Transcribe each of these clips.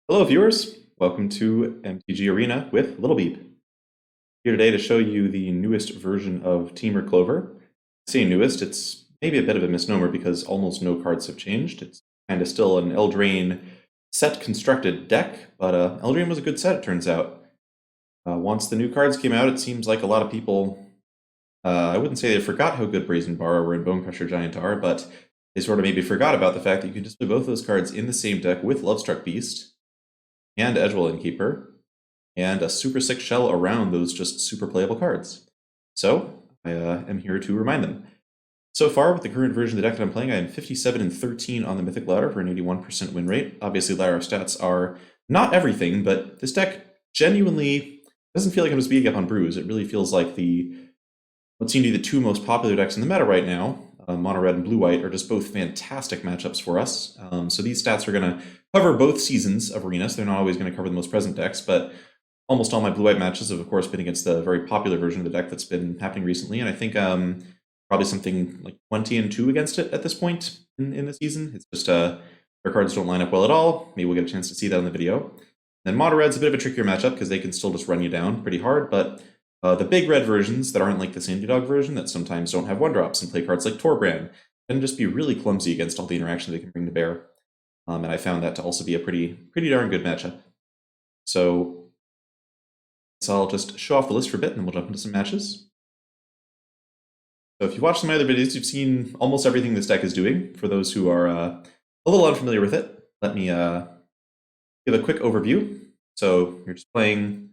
Hello viewers, welcome to MTG Arena with Little Beep. Here today to show you the newest version of Temur Clover. Saying newest, it's maybe a bit of a misnomer because almost no cards have changed. It's kind of still an Eldraine set constructed deck, but Eldraine was a good set, it turns out. Once the new cards came out, it seems like a lot of people, I wouldn't say they forgot how good Brazen Borrower and Bonecrusher Giant are, but they sort of maybe forgot about the fact that you can just play both those cards in the same deck with Lovestruck Beast and Edgewell Innkeeper, and a super sick shell around those just super playable cards. So I am here to remind them. So far, with the current version of the deck that I'm playing, I am 57-13 on the Mythic ladder for an 81% win rate. Obviously, ladder stats are not everything, but this deck genuinely doesn't feel like I'm just beating up on Brews. It really feels like what seem to be the two most popular decks in the meta right now, Mono Red and Blue White, are just both fantastic matchups for us. So these stats are going to cover both seasons of Arena, so they're not always going to cover the most present decks, but almost all my Blue White matches have, of course, been against the very popular version of the deck that's been happening recently, and I think probably something like 20-2 against it at this point in the season. It's just their cards don't line up well at all. Maybe we'll get a chance to see that in the video. Then Mono Red's a bit of a trickier matchup because they can still just run you down pretty hard, but the big red versions that aren't like the Sandy Dog version that sometimes don't have 1-drops and play cards like Torbrand can just be really clumsy against all the interaction they can bring to bear. And I found that to also be a pretty darn good matchup. So I'll just show off the list for a bit and then we'll jump into some matches. So if you've watched some of my other videos, you've seen almost everything this deck is doing. For those who are a little unfamiliar with it, let me give a quick overview. So you're just playing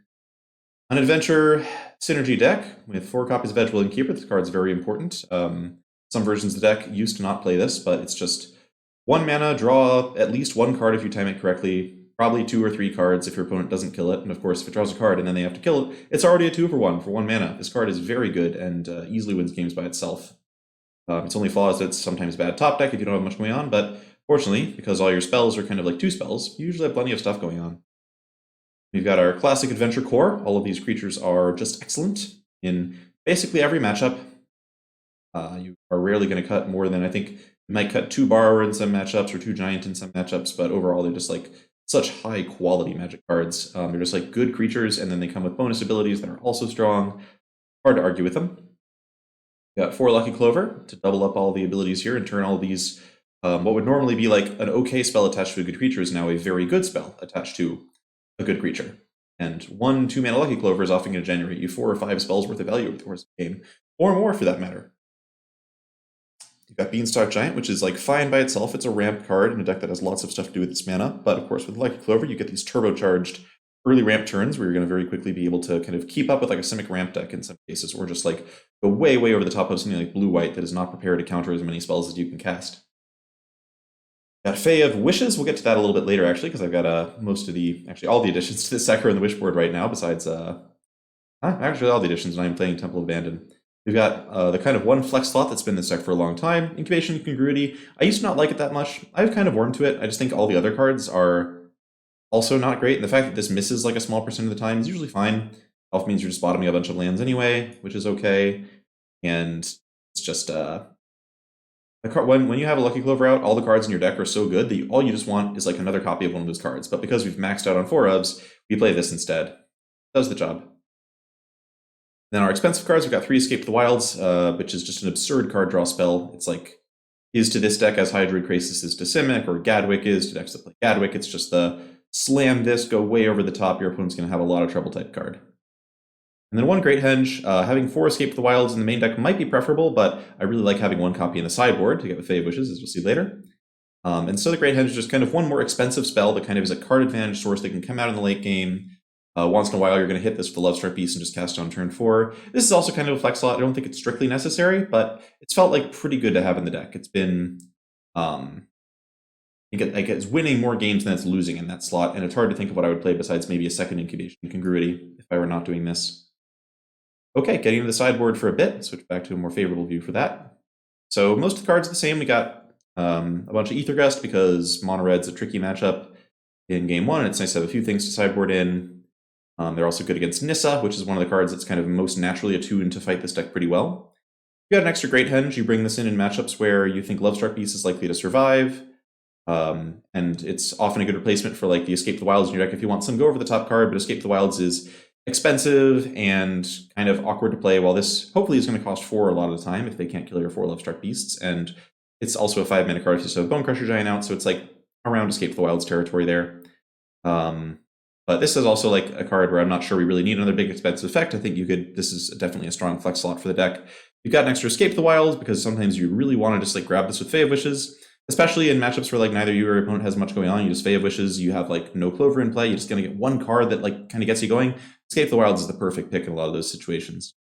an adventure synergy deck with 4 copies of Edgewell Innkeeper. This card's very important. Some versions of the deck used to not play this, but it's just 1 mana, draw at least 1 card if you time it correctly, probably 2 or 3 cards if your opponent doesn't kill it, and of course if it draws a card and then they have to kill it, it's already a 2-for-1 for 1 mana. This card is very good and easily wins games by itself. Its only flaw is that it's sometimes bad top deck if you don't have much going on, but fortunately, because all your spells are kind of like 2 spells, you usually have plenty of stuff going on. We've got our classic adventure core. All of these creatures are just excellent in basically every matchup. You are rarely going to cut more than, I think, you might cut 2 Borrower in some matchups or 2 Giant in some matchups, but overall they're just like such high quality Magic cards. They're just like good creatures, and then they come with bonus abilities that are also strong. Hard to argue with them. We've got 4 Lucky Clover to double up all the abilities here and turn all these, what would normally be like an okay spell attached to a good creature is now a very good spell attached to a good creature. And 1 2-mana Lucky Clover is often going to generate you 4 or 5 spells worth of value over the course of the game, or more for that matter. You've got Beanstalk Giant, which is like fine by itself. It's a ramp card in a deck that has lots of stuff to do with its mana, but of course with Lucky Clover you get these turbocharged early ramp turns where you're going to very quickly be able to kind of keep up with like a Simic ramp deck in some cases, or just like go way over the top of something like Blue-White that is not prepared to counter as many spells as you can cast. Got Fae of Wishes. We'll get to that a little bit later, actually, because I've got actually all the additions to this deck are on the Wish board right now, besides, actually all the additions, and I'm playing Temple of Abandon. We've got the kind of 1 flex slot that's been in this deck for a long time, Incubation and Congruity. I used to not like it that much. I've kind of warmed to it. I just think all the other cards are also not great, and the fact that this misses like a small percent of the time is usually fine. Often means you're just bottoming a bunch of lands anyway, which is okay, and it's just, when you have a Lucky Clover out, all the cards in your deck are so good that all you just want is like another copy of one of those cards. But because we've maxed out on 4 ofs, we play this instead. Does the job. Then our expensive cards, we've got 3 Escape the Wilds, which is just an absurd card draw spell. It's like, is to this deck as Hydroid Krasis is to Simic, or Gadwick is to decks that play Gadwick. It's just the slam this, go way over the top, your opponent's going to have a lot of trouble type card. And then 1 Great Henge, having 4 Escape the Wilds in the main deck might be preferable, but I really like having 1 copy in the sideboard to get with Fae of Wishes, as we'll see later. And so the Great Henge is just kind of 1 more expensive spell that kind of is a card advantage source that can come out in the late game. Once in a while, you're going to hit this with the Lovestruck Beast and just cast it on turn 4. This is also kind of a flex slot. I don't think it's strictly necessary, but it's felt like pretty good to have in the deck. It's been, it's winning more games than it's losing in that slot, and it's hard to think of what I would play besides maybe a 2nd Incubation Congruity if I were not doing this. Okay, getting to the sideboard for a bit, switch back to a more favorable view for that. So most of the cards are the same. We got a bunch of Ether Gust because Mono Red's a tricky matchup in game 1, and it's nice to have a few things to sideboard in. They're also good against Nissa, which is one of the cards that's kind of most naturally attuned to fight this deck pretty well. You got an extra Great Henge. You bring this in matchups where you think Lovestruck Beast is likely to survive. And it's often a good replacement for like the Escape the Wilds in your deck if you want some go over the top card, but Escape the Wilds is expensive and kind of awkward to play, while this hopefully is going to cost 4 a lot of the time if they can't kill your 4 Lovestruck Beasts, and it's also a 5-mana card if you still have Bone Crusher Giant out, so it's like around Escape the Wilds territory there. But this is also like a card where I'm not sure we really need another big expensive effect. I think this is definitely a strong flex slot for the deck. You've got an extra Escape the Wilds because sometimes you really want to just like grab this with Fae of Wishes, especially in matchups where like neither you or your opponent has much going on. You just Fae of Wishes, you have like no Clover in play, you're just going to get one card that like kind of gets you going. Escape the Wilds is the perfect pick in a lot of those situations.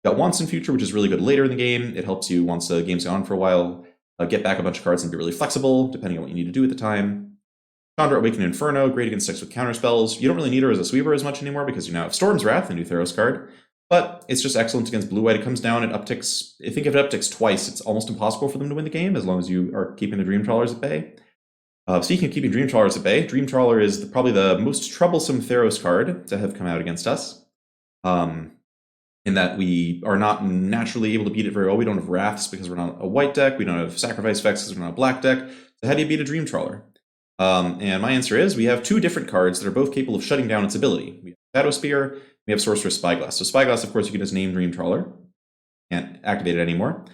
You've got Once in Future, which is really good later in the game. It helps you, once the game's gone for a while, get back a bunch of cards and be really flexible, depending on what you need to do at the time. Chandra, Awakened Inferno, great against decks with counter spells. You don't really need her as a sweeper as much anymore because you now have Storm's Wrath, the new Theros card. But it's just excellent against blue-white. It comes down, it upticks. I think if it upticks twice, it's almost impossible for them to win the game as long as you are keeping the Dream Trawlers at bay. Speaking of keeping Dream Trawlers at bay, Dream Trawler is probably the most troublesome Theros card to have come out against us. In that we are not naturally able to beat it very well. We don't have Wraths because we're not a white deck. We don't have Sacrifice effects because we're not a black deck. So how do you beat a Dream Trawler? And my answer is we have 2 different cards that are both capable of shutting down its ability. We have Shadow Spear, we have Sorcerer's Spyglass. So Spyglass, of course, you can just name Dream Trawler. Can't activate it anymore.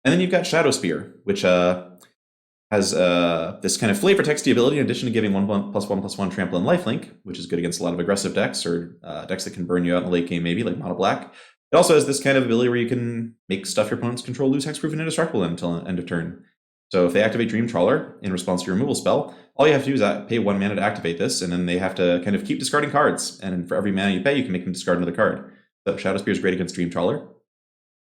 And then you've got Shadow Spear, which has this kind of flavor texty ability in addition to giving 1/1/1/1 trample and lifelink, which is good against a lot of aggressive decks or decks that can burn you out in the late game maybe, like Mono Black. It also has this kind of ability where you can make stuff your opponents control lose hexproof and indestructible until end of turn. So if they activate Dream Trawler in response to your removal spell, all you have to do is pay 1 mana to activate this, and then they have to kind of keep discarding cards. And for every mana you pay, you can make them discard another card. So Shadow Spear is great against Dream Trawler.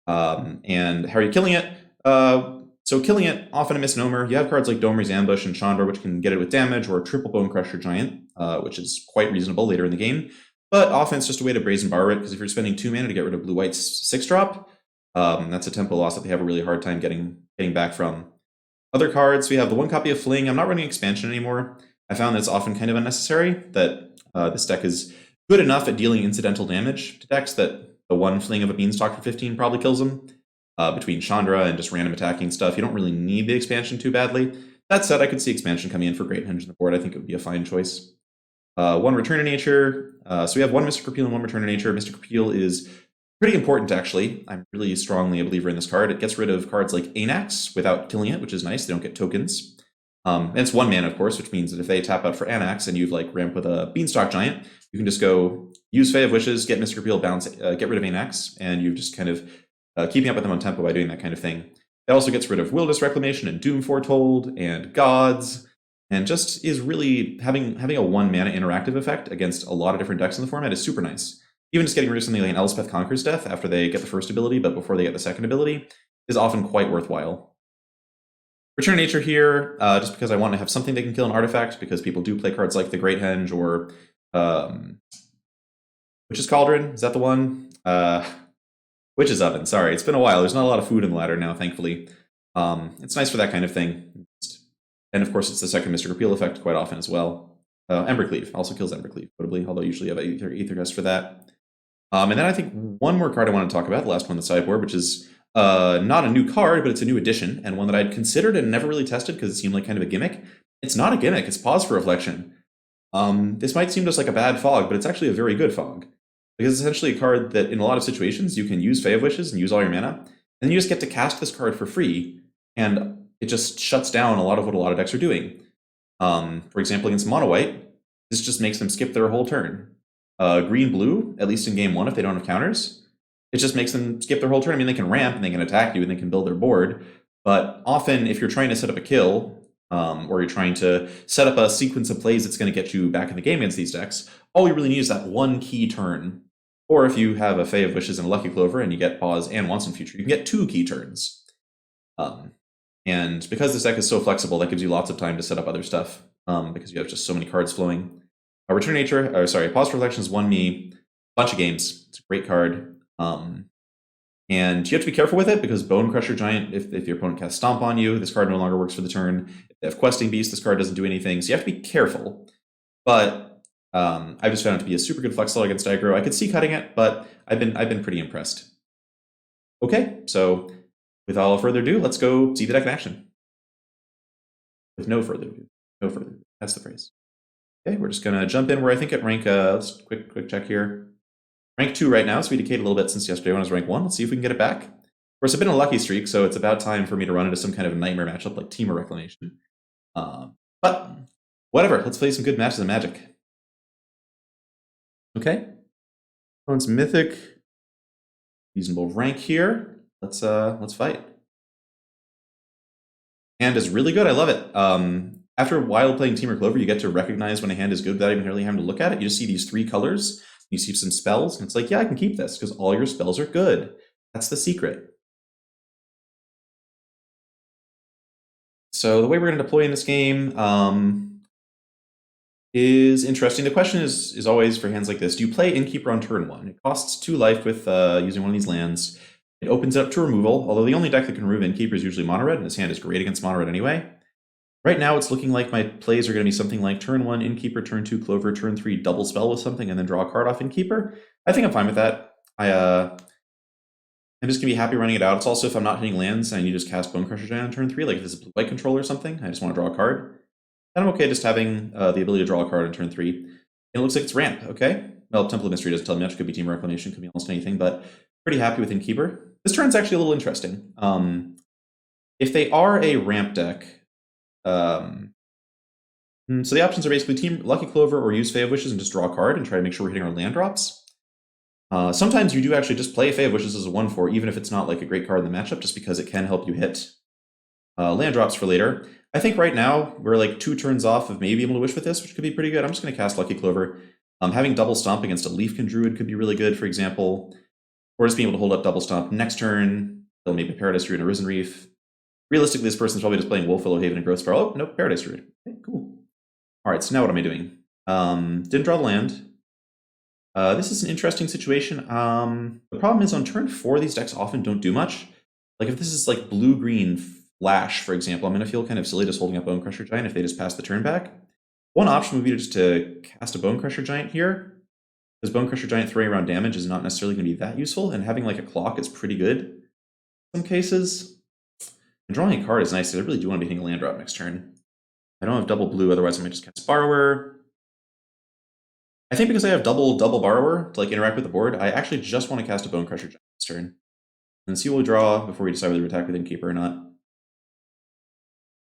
And how are you killing it? So killing it, often a misnomer. You have cards like Domer's Ambush and Chandra, which can get it with damage, or triple Bone Crusher Giant, which is quite reasonable later in the game. But often it's just a way to Brazen Bar it, because if you're spending 2 mana to get rid of blue-white's 6-drop, that's a tempo loss that they have a really hard time getting back from. Other cards, we have the 1 copy of Fling. I'm not running expansion anymore. I found that it's often kind of unnecessary, that this deck is good enough at dealing incidental damage to decks that the 1 Fling of a Beanstalk for 15 probably kills them. Between Chandra and just random attacking stuff, you don't really need the expansion too badly. That said, I could see expansion coming in for Great Henge on the board. I think it would be a fine choice. 1 Return of Nature. So we have 1 Mystic Repeal and 1 Return of Nature. Mystic Repeal is pretty important, actually. I'm really strongly a believer in this card. It gets rid of cards like Anax without killing it, which is nice. They don't get tokens. And it's 1 mana, of course, which means that if they tap out for Anax and you've like ramp with a Beanstalk Giant, you can just go use Fae of Wishes, get Mystic Repeal, bounce, get rid of Anax, and you're just kind of keeping up with them on tempo by doing that kind of thing. It also gets rid of Wilderness Reclamation and Doom Foretold and Gods, and just is really having a 1 mana interactive effect against a lot of different decks in the format is super nice. Even just getting rid of something like an Elspeth Conqueror's Death after they get the first ability, but before they get the second ability, is often quite worthwhile. Return of Nature here, just because I want to have something that can kill an artifact, because people do play cards like the Great Henge or Witch's Cauldron. Is that the one? Witch's Oven, sorry. It's been a while. There's not a lot of food in the ladder now, thankfully. It's nice for that kind of thing. And of course, it's the second Mystic Repeal effect quite often as well. Embercleave also kills Embercleave, notably, although usually you have Aether Gust for that. And then I think 1 more card I want to talk about, the last one on the sideboard, which is not a new card, but it's a new addition, and one that I'd considered and never really tested because it seemed like kind of a gimmick. It's not a gimmick, it's Pause for Reflection. This might seem just like a bad fog, but it's actually a very good fog. Because it's essentially a card that in a lot of situations you can use Fae of Wishes and use all your mana, and then you just get to cast this card for free, and it just shuts down a lot of what a lot of decks are doing. For example, against Mono White, this just makes them skip their whole turn. Green-Blue, at least in game 1 if they don't have counters, it just makes them skip their whole turn. I mean, they can ramp and they can attack you and they can build their board, but often if you're trying to set up a kill, or you're trying to set up a sequence of plays that's going to get you back in the game against these decks, all you really need is that 1 key turn. Or if you have a Fae of Wishes and a Lucky Clover and you get Pause and Once in Future, you can get 2 key turns. And because this deck is so flexible, that gives you lots of time to set up other stuff, because you have just so many cards flowing. Return of Nature, Pause for Reflection has won me a bunch of games. It's a great card. And you have to be careful with it, because Bone Crusher Giant, if your opponent casts Stomp on you, this card no longer works for the turn. If they have Questing Beast, this card doesn't do anything, so you have to be careful. But I've just found it to be a super good flex slot against aggro. I could see cutting it, but I've been pretty impressed. Okay, so without further ado, let's go see the deck in action. With no further ado. no further. That's the phrase. Okay, we're just gonna jump in where I think at rank, let's quick check here. Rank 2 right now, so we decayed a little bit since yesterday when I was rank 1. Let's see if we can get it back. Of course, I've been a lucky streak, so it's about time for me to run into some kind of nightmare matchup like Temur Reclamation. But whatever, let's play some good matches of Magic. Okay. Opponent's Mythic. Reasonable rank here. Let's fight. Hand is really good. I love it. After a while playing Temur Clover, you get to recognize when a hand is good without even really having to look at it. You just see these 3 colors. You see some spells, and it's like, yeah, I can keep this because all your spells are good. That's the secret. So the way we're going to deploy in this game is interesting. The question is always for hands like this, do you play Innkeeper on turn 1? It costs 2 life with using one of these lands. It opens it up to removal, although the only deck that can remove Innkeeper is usually mono red, and this hand is great against mono red anyway. Right now, it's looking like my plays are going to be something like turn 1 Innkeeper, turn 2 Clover, turn 3 double spell with something, and then draw a card off Innkeeper. I think I'm fine with that. I'm just going to be happy running it out. It's also if I'm not hitting lands and you just cast Bonecrusher Giant on turn 3, like if this is White Control or something, I just want to draw a card. And I'm okay just having the ability to draw a card on turn 3. And it looks like it's ramp, okay? Well, Temple of Mystery doesn't tell me much. Could be Team Reclamation, could be almost anything, but pretty happy with Innkeeper. This turn's actually a little interesting. If they are a ramp deck, so the options are basically Team Lucky Clover or use Fae of Wishes and just draw a card and try to make sure we're hitting our land drops. Sometimes you do actually just play Fae of Wishes as a 1/4, even if it's not like a great card in the matchup, just because it can help you hit land drops for later. I think right now we're like 2 turns off of maybe able to wish with this, which could be pretty good. I'm just going to cast Lucky Clover. Having double stomp against a Leafkin Druid could be really good, for example. Or just being able to hold up double stomp next turn. They'll maybe Paradise Druid and Arisen Reef. Realistically, this person's probably just playing Wolf Willow Haven and Growth Spiral. Oh, nope, Paradise Druid. Okay, cool. All right, so now what am I doing? Didn't draw the land. This is an interesting situation. The problem is on turn 4, these decks often don't do much. Like if this is like blue-green Flash, for example, I'm going to feel kind of silly just holding up Bonecrusher Giant if they just pass the turn back. One option would be just to cast a Bonecrusher Giant here, because Bonecrusher Giant throwing around damage is not necessarily going to be that useful, and having like a clock is pretty good in some cases. And drawing a card is nice, because I really do want to be hitting a land drop next turn. I don't have double blue, otherwise I might just cast Borrower. I think because I have double Borrower to like interact with the board, I actually just want to cast a Bonecrusher Giant this turn. And see what we draw before we decide whether to attack with Innkeeper or not.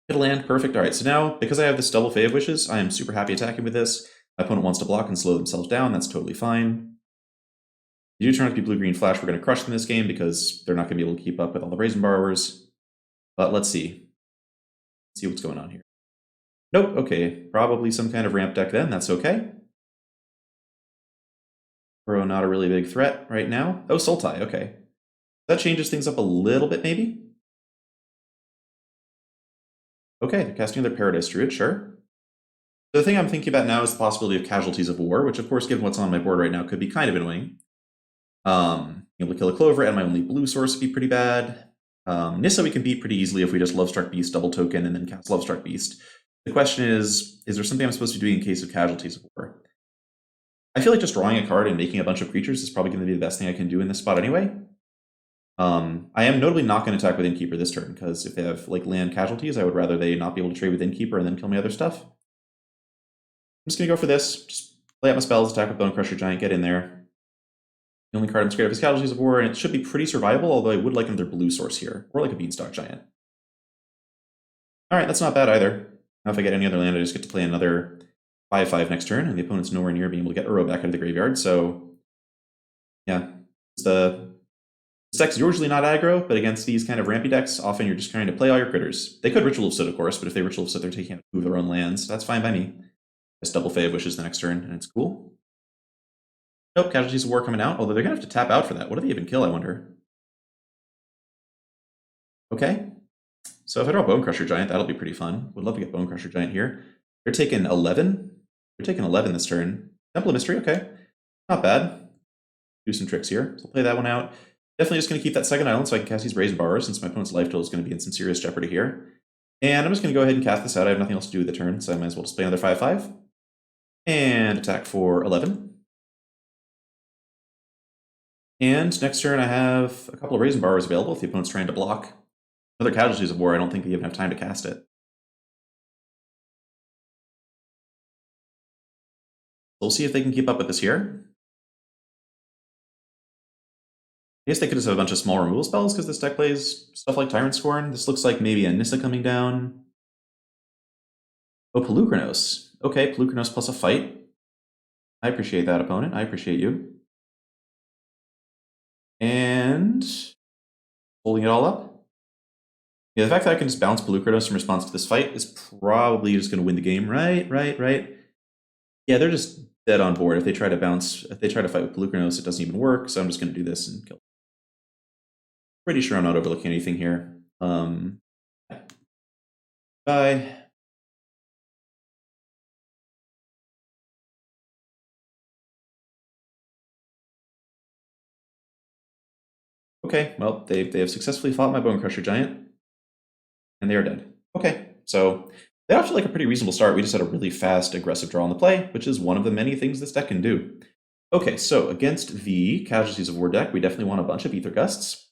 Hit a land, perfect. All right, so now, because I have this double Fae of Wishes, I am super happy attacking with this. My opponent wants to block and slow themselves down, that's totally fine. If you do turn out to be blue-green Flash, we're going to crush them this game because they're not going to be able to keep up with all the Brazen Borrowers. But let's see. Let's see what's going on here. Nope, okay, probably some kind of ramp deck then, that's okay. Burrow, not a really big threat right now. Oh, Sultai, okay. That changes things up a little bit, maybe? Okay, they're casting their Paradise Druid, sure. The thing I'm thinking about now is the possibility of Casualties of War, which of course, given what's on my board right now, could be kind of annoying. Being able to kill a Clover and my only blue source would be pretty bad. Nissa we can beat pretty easily if we just Lovestruck Beast, double token, and then cast Lovestruck Beast. The question is there something I'm supposed to be doing in case of Casualties of War? I feel like just drawing a card and making a bunch of creatures is probably going to be the best thing I can do in this spot anyway. I am notably not going to attack with Innkeeper this turn, because if they have like land casualties, I would rather they not be able to trade with Innkeeper and then kill my other stuff. I'm just going to go for this. Just play out my spells, attack with Bonecrusher Giant, get in there. The only card I'm scared of is Casualties of War, and it should be pretty survivable, although I would like another blue source here, or like a Beanstalk Giant. Alright, that's not bad either. Now if I get any other land, I just get to play another 5/5 next turn, and the opponent's nowhere near being able to get Uro back out of the graveyard, so yeah. This deck's usually not aggro, but against these kind of rampy decks, often you're just trying to play all your critters. They could Ritual of Soot, of course, but if they Ritual of Soot, they're taking out 2 of their own lands. That's fine by me. Just double Fae of Wishes the next turn, and it's cool. Nope, Casualties of War coming out, although they're going to have to tap out for that. What do they even kill, I wonder? Okay. So if I draw Bonecrusher Giant, that'll be pretty fun. Would love to get Bonecrusher Giant here. They're taking 11. They're taking 11 this turn. Temple of Mystery, okay. Not bad. Do some tricks here. So I'll play that one out. Definitely just going to keep that second island so I can cast these Brazen Borrowers, since my opponent's life total is going to be in some serious jeopardy here. And I'm just going to go ahead and cast this out. I have nothing else to do with the turn, so I might as well just play another 5/5. And attack for 11. And next turn I have a couple of Brazen Borrowers available if the opponent's trying to block. Another Casualties of War, I don't think they even have time to cast it. We'll see if they can keep up with this here. I guess they could just have a bunch of small removal spells because this deck plays stuff like Tyrant Scorn. This looks like maybe a Nissa coming down. Oh, Pelucranos. Okay, Pelucranos plus a fight. I appreciate that, opponent. I appreciate you. And holding it all up. Yeah, the fact that I can just bounce Pelucranos in response to this fight is probably just going to win the game. Right. Yeah, they're just dead on board. If they try to bounce, if they try to fight with Pelucranos, it doesn't even work. So I'm just going to do this and kill. Pretty sure I'm not overlooking anything here. Bye. Okay, well, they have successfully fought my Bone Crusher Giant, and they are dead. Okay, so they actually like a pretty reasonable start. We just had a really fast, aggressive draw on the play, which is one of the many things this deck can do. Okay, so against the Casualties of War deck, we definitely want a bunch of Ether Gusts.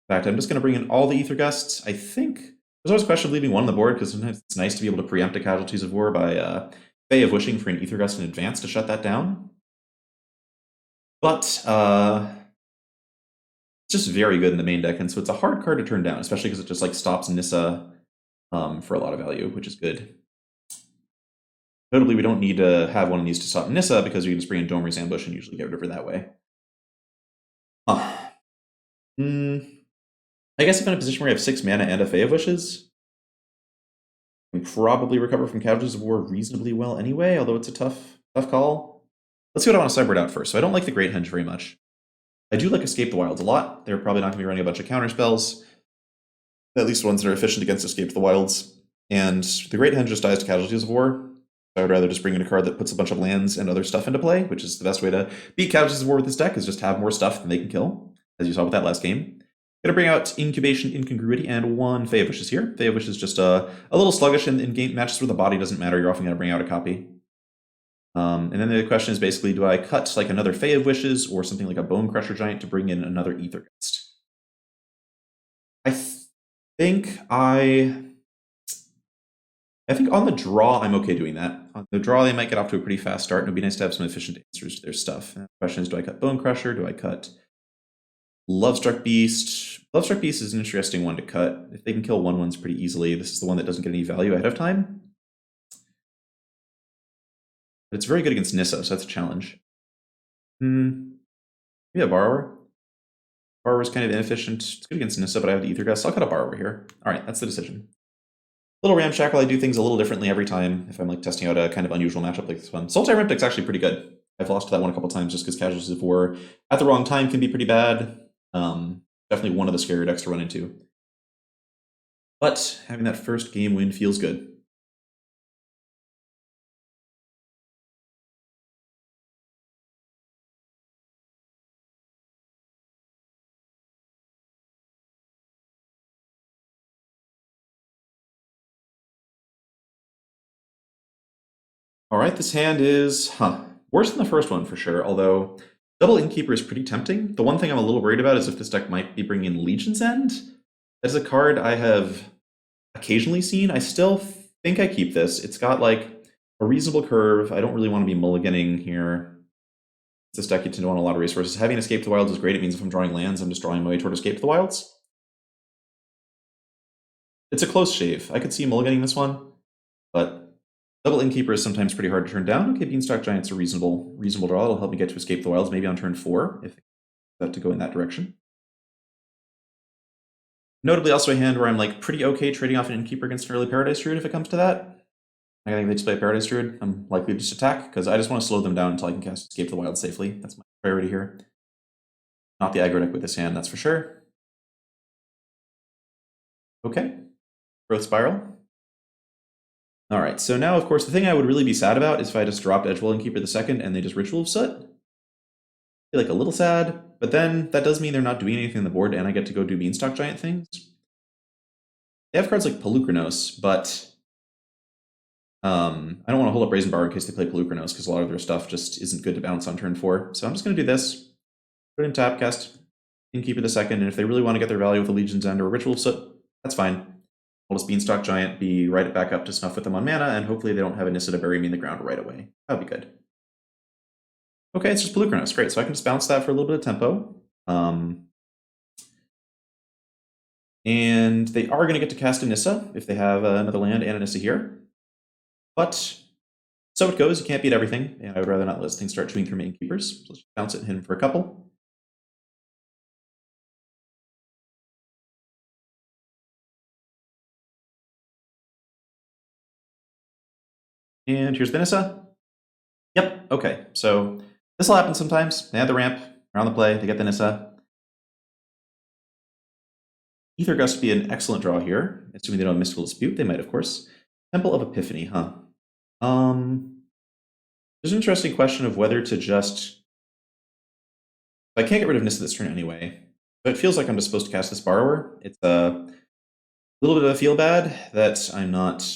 In fact, I'm just going to bring in all the Ether Gusts. I think there's always a question of leaving one on the board because sometimes it's nice to be able to preempt a Casualties of War by Fae of Wishing for an Ether Gust in advance to shut that down. But it's just very good in the main deck, and so it's a hard card to turn down, especially because it just like stops Nissa for a lot of value, which is good. Notably, we don't need to have one of these to stop Nissa because we can just bring in Domer's Ambush and usually get rid of her that way. I guess if I'm in a position where I have 6 mana and a Fae of Wishes, I can probably recover from Casualties of War reasonably well anyway, although it's a tough call. Let's see what I want to sideboard out first. So I don't like the Great Henge very much. I do like Escape the Wilds a lot. They're probably not going to be running a bunch of counter spells, at least ones that are efficient against Escape the Wilds. And the Great Henge just dies to Casualties of War. So I would rather just bring in a card that puts a bunch of lands and other stuff into play, which is the best way to beat Casualties of War with this deck, is just have more stuff than they can kill, as you saw with that last game. Going to bring out Incubation, Incongruity, and 1 Fae of Wishes here. Fae of Wishes is just a little sluggish in game matches where the body doesn't matter. You're often going to bring out a copy. And then the question is basically, do I cut like another Fae of Wishes or something like a Bone Crusher Giant to bring in another Ether Gust? I think on the draw, I'm okay doing that. On the draw, they might get off to a pretty fast start, and it'd be nice to have some efficient answers to their stuff. And the question is, do I cut Bone Crusher? Do I cut Lovestruck Beast? Lovestruck Beast is an interesting one to cut. If they can kill 1/1s pretty easily, this is the one that doesn't get any value ahead of time. But it's very good against Nissa, so that's a challenge. Maybe a Borrower. Borrower's kind of inefficient. It's good against Nissa, but I have the Ether Gust. I'll cut a Borrower here. All right, that's the decision. Little Ramshackle, I do things a little differently every time if I'm like testing out a kind of unusual matchup like this one. Sultai Riptide's actually pretty good. I've lost to that one a couple times just because Casualties of War at the wrong time can be pretty bad. Definitely one of the scarier decks to run into. But having that first game win feels good. All right, this hand is worse than the first one for sure, although Double Innkeeper is pretty tempting. The one thing I'm a little worried about is if this deck might be bringing in Legion's End. That is a card I have occasionally seen. I still think I keep this. It's got like a reasonable curve. I don't really want to be mulliganing here. This deck you tend to want a lot of resources. Having Escape the Wilds is great. It means if I'm drawing lands, I'm just drawing my way toward Escape the Wilds. It's a close shave. I could see mulliganing this one, but Double Innkeeper is sometimes pretty hard to turn down. Okay, Beanstalk Giant's a reasonable draw. That'll help me get to Escape the Wilds, maybe on turn 4, if I have to go in that direction. Notably, also a hand where I'm like pretty okay trading off an Innkeeper against an early Paradise Druid if it comes to that. I think they just play a Paradise Druid. I'm likely to just attack, because I just want to slow them down until I can cast Escape the Wilds safely. That's my priority here. Not the aggro deck with this hand, that's for sure. Okay, Growth Spiral. All right, so now, of course, the thing I would really be sad about is if I just dropped Edgewell Innkeeper the second and they just Ritual of Soot. I feel like a little sad, but then that does mean they're not doing anything on the board and I get to go do Beanstalk Giant things. They have cards like Pelucranos, but I don't want to hold up Brazen Bar in case they play Pelucranos because a lot of their stuff just isn't good to bounce on turn 4. So I'm just going to do this. Put in tap, cast Innkeeper the second, and if they really want to get their value with a Legion's End or a Ritual of Soot, that's fine. I'll just Beanstalk Giant, be right back up to snuff with them on mana, and hopefully they don't have a Nissa to bury me in the ground right away. That would be good. Okay, it's just Polukranos. Great, so I can just bounce that for a little bit of tempo. And they are going to get to cast a Nissa if they have another land and a Nissa here. But so it goes. You can't beat everything, and I would rather not let things start chewing through my Innkeepers. So let's bounce it and hit him for a couple. And here's the Nissa. Yep, okay. So this will happen sometimes. They have the ramp, they're on the play, they get the Nissa. Ether Gust would be an excellent draw here, assuming they don't have Mystical Dispute. They might, of course. Temple of Epiphany, huh? There's an interesting question of whether to just... I can't get rid of Nissa this turn anyway, but it feels like I'm just supposed to cast this Borrower. It's a little bit of a feel bad that I'm not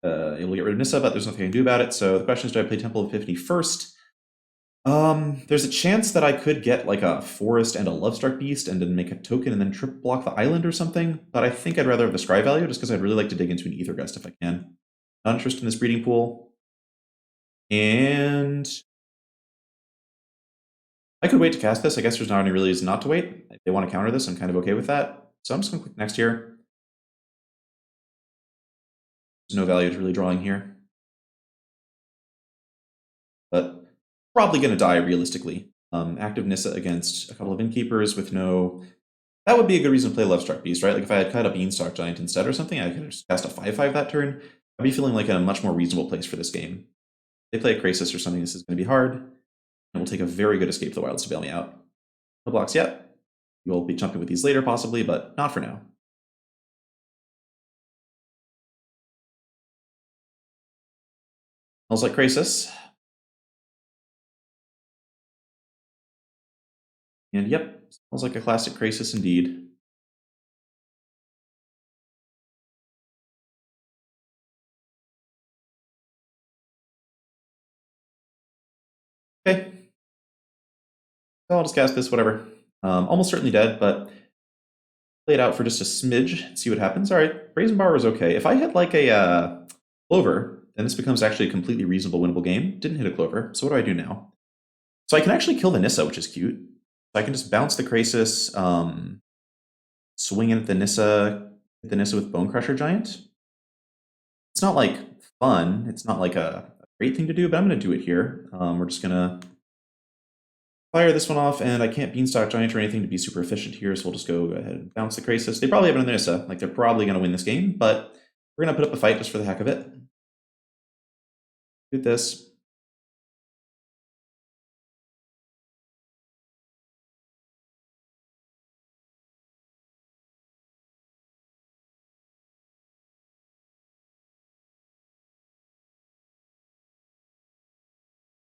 able to get rid of Nissa, but there's nothing I can do about it. So the question is, do I play Temple of Epiphany first? There's a chance that I could get like a Forest and a Lovestruck Beast and then make a token and then triple block the island or something, but I think I'd rather have the Scry value just because I'd really like to dig into an Ether Gust if I can. Not interested in this breeding pool. And I could wait to cast this. I guess there's not any really reason not to wait. If they want to counter this, I'm kind of okay with that. So I'm just going to click next here. There's no value to really drawing here. But probably going to die realistically. Active Nissa against a couple of Innkeepers with no... That would be a good reason to play Lovestruck Beast, right? Like if I had cut a Beanstalk Giant instead or something, I could just cast a 5/5 that turn. I'd be feeling like in a much more reasonable place for this game. If they play a Krasis or something, this is going to be hard. And we'll take a very good Escape to the Wilds to bail me out. No blocks yet. We'll be jumping with these later possibly, but not for now. Smells like Krasis. And yep, smells like a classic Krasis indeed. Okay. So I'll just cast this, whatever. Almost certainly dead, but play it out for just a smidge and see what happens. All right, Brazen Bar is okay. If I hit like a Clover, then this becomes actually a completely reasonable winnable game. Didn't hit a Clover, so what do I do now? So I can actually kill the Nissa, which is cute. So I can just bounce the Krasis, swing in at the Nissa, hit the Nissa with Bone Crusher Giant. It's not like fun. It's not like a great thing to do, but I'm going to do it here. We're just going to fire this one off, and I can't Beanstalk Giant or anything to be super efficient here, so we'll just go ahead and bounce the Krasis. They probably have another Nissa. Like, they're probably going to win this game, but we're going to put up a fight just for the heck of it. Do this.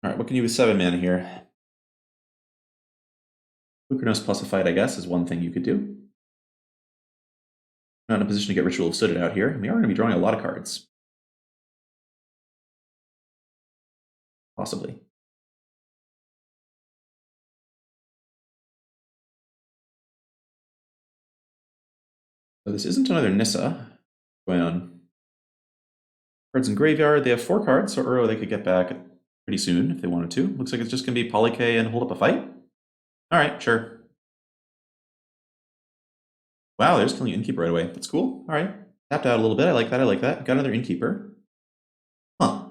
All right, what can you do with 7 mana here? Lukernos plus a fight, I guess, is one thing you could do. Not in a position to get Ritual of Sooted out here. We are going to be drawing a lot of cards. Possibly. So this isn't another Nissa going on. Cards in Graveyard. They have 4 cards, so Uro they could get back pretty soon if they wanted to. Looks like it's just going to be Polyk and hold up a fight. All right, sure. Wow, they're just killing Innkeeper right away. That's cool. All right. Tapped out a little bit. I like that. I like that. Got another Innkeeper. Huh.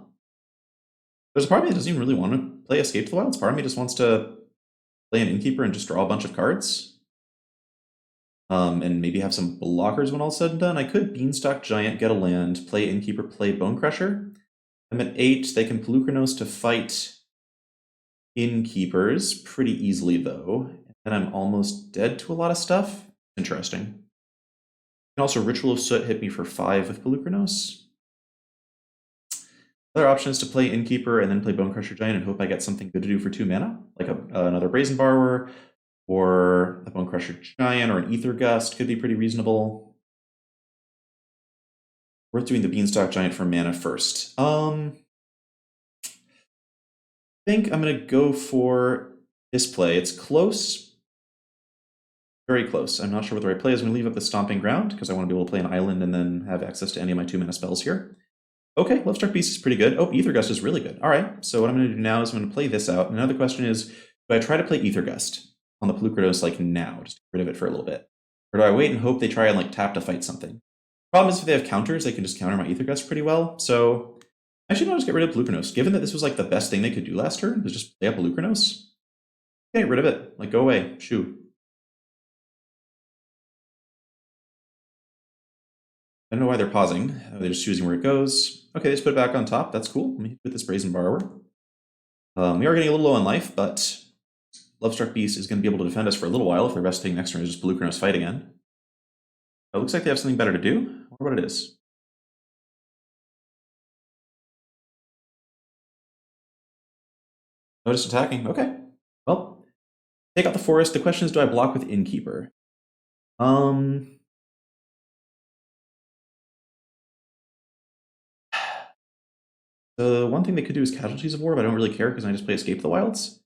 There's a part of me that doesn't even really want to play Escape to the Wilds. Part of me just wants to play an Innkeeper and just draw a bunch of cards. And maybe have some blockers when all's said and done. I could Beanstalk Giant, get a land, play Innkeeper, play Bone Crusher. I'm at 8. They can Polukranos to fight Innkeepers pretty easily, though. And I'm almost dead to a lot of stuff. Interesting. And also Ritual of Soot hit me for 5 with Polukranos. Other option is to play Innkeeper and then play Bone Crusher Giant and hope I get something good to do for 2 mana, like another Brazen Borrower, or a Bone Crusher Giant, or an Ether Gust could be pretty reasonable. Worth doing the Beanstalk Giant for mana first. I think I'm going to go for this play. It's close. Very close. I'm not sure what the right play is. I'm going to leave up the Stomping Ground because I want to be able to play an island and then have access to any of my 2-mana spells here. Okay, Lovestruck Beast is pretty good. Oh, Aether Gust is really good. All right, so what I'm going to do now is I'm going to play this out. Another question is, do I try to play Aether Gust on the Pelucrados like now, just to get rid of it for a little bit? Or do I wait and hope they try and like tap to fight something? Problem is if they have counters, they can just counter my Aether Gust pretty well. So I should not just get rid of Pelucranos. Given that this was like the best thing they could do last turn, was just play up Pelucranos. Get rid of it. Like, go away. Shoo. I don't know why they're pausing. They're just choosing where it goes. Okay, they just put it back on top. That's cool. Let me hit with this Brazen Borrower. We are getting a little low on life, but Lovestruck Beast is going to be able to defend us for a little while if the rest thing next turn is just Pelucranos fight again. It looks like they have something better to do. I wonder what it is. No, just attacking. Okay. Well, take out the forest. The question is, do I block with Innkeeper? The one thing they could do is Casualties of War, but I don't really care because I just play Escape the Wilds.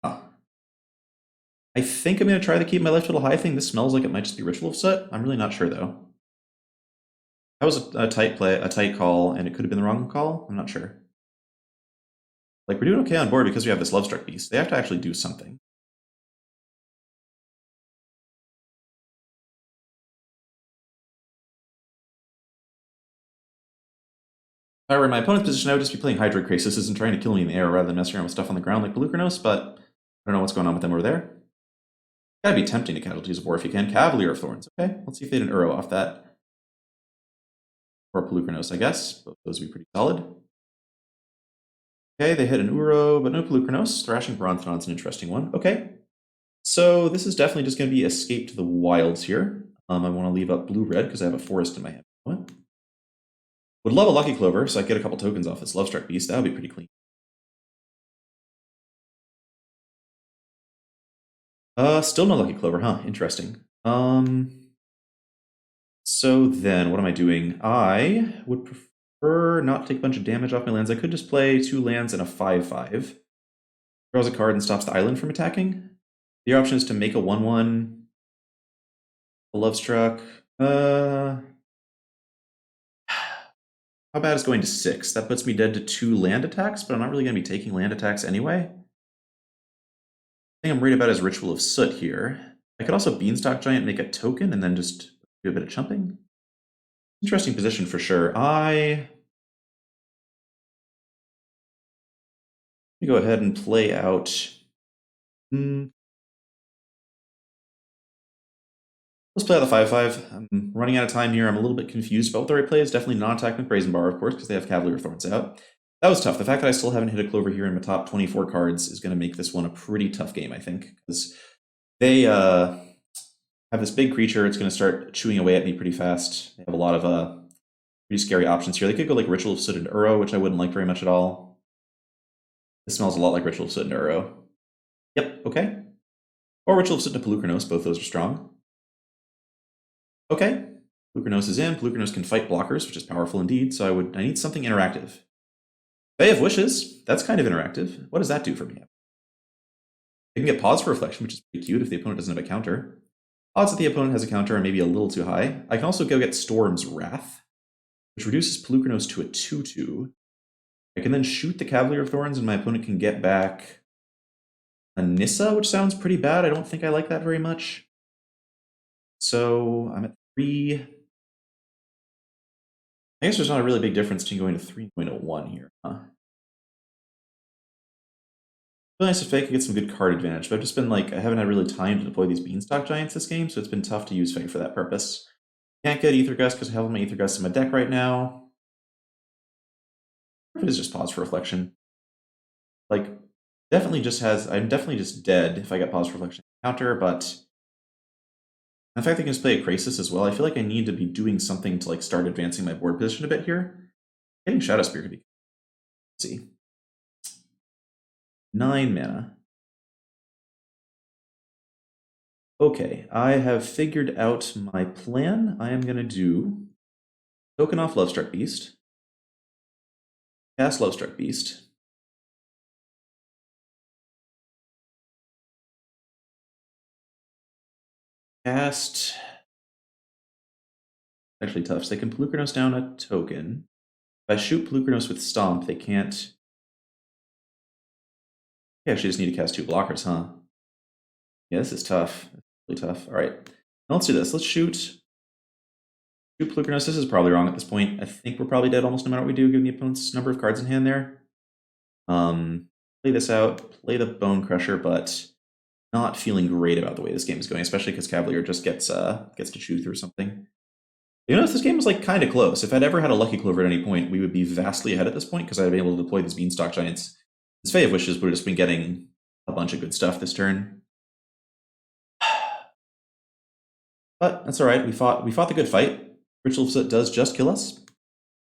I think I'm going to try to keep my Life Total high thing. This smells like it might just be Ritual of Soot. I'm really not sure, though. That was a tight play, a tight call, and it could have been the wrong call. I'm not sure. Like, we're doing okay on board because we have this Lovestruck Beast. They have to actually do something. However, in my opponent's position, I would just be playing Hydroid Crisis and trying to kill me in the air rather than messing around with stuff on the ground like Pelucranos, but I don't know what's going on with them over there. Gotta be tempting to Casualties of War if you can. Cavalier of Thorns. Okay, let's see if they hit an Uro off that. Or Pelucranos, I guess. Both those would be pretty solid. Okay, they hit an Uro, but no Pelucranos. Thrashing Bronthon's an interesting one. Okay, so this is definitely just going to be Escape to the Wilds here. I want to leave up blue-red because I have a forest in my hand. What? Would love a Lucky Clover, so I get a couple tokens off this Lovestruck Beast. That would be pretty clean. Still no Lucky Clover, huh? Interesting. So then, what am I doing? I would prefer not to take a bunch of damage off my lands. I could just play 2 lands and a 5/5. Draws a card and stops the island from attacking. The other option is to make a 1/1. A Lovestruck. How bad is going to 6? That puts me dead to 2 land attacks, but I'm not really going to be taking land attacks anyway. The thing I'm worried about is Ritual of Soot here. I could also Beanstalk Giant, make a token, and then just do a bit of chumping. Interesting position for sure. Let me go ahead and play out. Let's play out the 5/5. I'm running out of time here. I'm a little bit confused about what the right play is. Definitely non-attack with Brazen Bar, of course, because they have Cavalier Thorns out. That was tough. The fact that I still haven't hit a Clover here in my top 24 cards is going to make this one a pretty tough game, I think, because they have this big creature. It's going to start chewing away at me pretty fast. They have a lot of pretty scary options here. They could go like Ritual of Soot and Uro, which I wouldn't like very much at all. This smells a lot like Ritual of Soot and Uro. Yep, okay. Or Ritual of Soot and Pelucranos. Both those are strong. Okay, Pelucranos is in. Pelucranos can fight blockers, which is powerful indeed, so I need something interactive. Bay of Wishes, that's kind of interactive. What does that do for me? I can get Pause for Reflection, which is pretty cute if the opponent doesn't have a counter. Odds that the opponent has a counter are maybe a little too high. I can also go get Storm's Wrath, which reduces Pelucranos to a 2/2. I can then shoot the Cavalier of Thorns, and my opponent can get back a Nissa, which sounds pretty bad. I don't think I like that very much. So I'm at 3. I guess there's not a really big difference between going to 3 and going to 1 here, huh? Really nice if Fae could get some good card advantage, but I've just been like, I haven't had really time to deploy these Beanstalk Giants this game, so it's been tough to use Fae for that purpose. Can't get Aether Gust because I have my Aether Gust in my deck right now. Or if it is just Pause for Reflection. Like, definitely just has, I'm definitely just dead if I get Pause for Reflection counter, but in fact, I can just play a Crisis as well. I feel like I need to be doing something to like start advancing my board position a bit here. Getting Shadow Spear could be. Let's see. 9 mana. Okay, I have figured out my plan. I am going to do token off Lovestruck Beast, cast Lovestruck Beast, cast... Actually tough. So they can Pelucranos down a token. If I shoot Pelucranos with Stomp, they can't... They actually just need to cast 2 blockers, huh? Yeah, this is tough. Really tough. All right. Now let's do this. Let's shoot Pelucranos. This is probably wrong at this point. I think we're probably dead almost no matter what we do, given the opponent's number of cards in hand there. Play this out, play the Bone Crusher, but not feeling great about the way this game is going, especially because Cavalier just gets to chew through something. You notice this game was like kind of close. If I'd ever had a Lucky Clover at any point, we would be vastly ahead at this point because I'd be able to deploy these Beanstalk Giants. This Fae of Wishes would have just been getting a bunch of good stuff this turn. But that's all right. We fought the good fight. Ritual Soot does just kill us.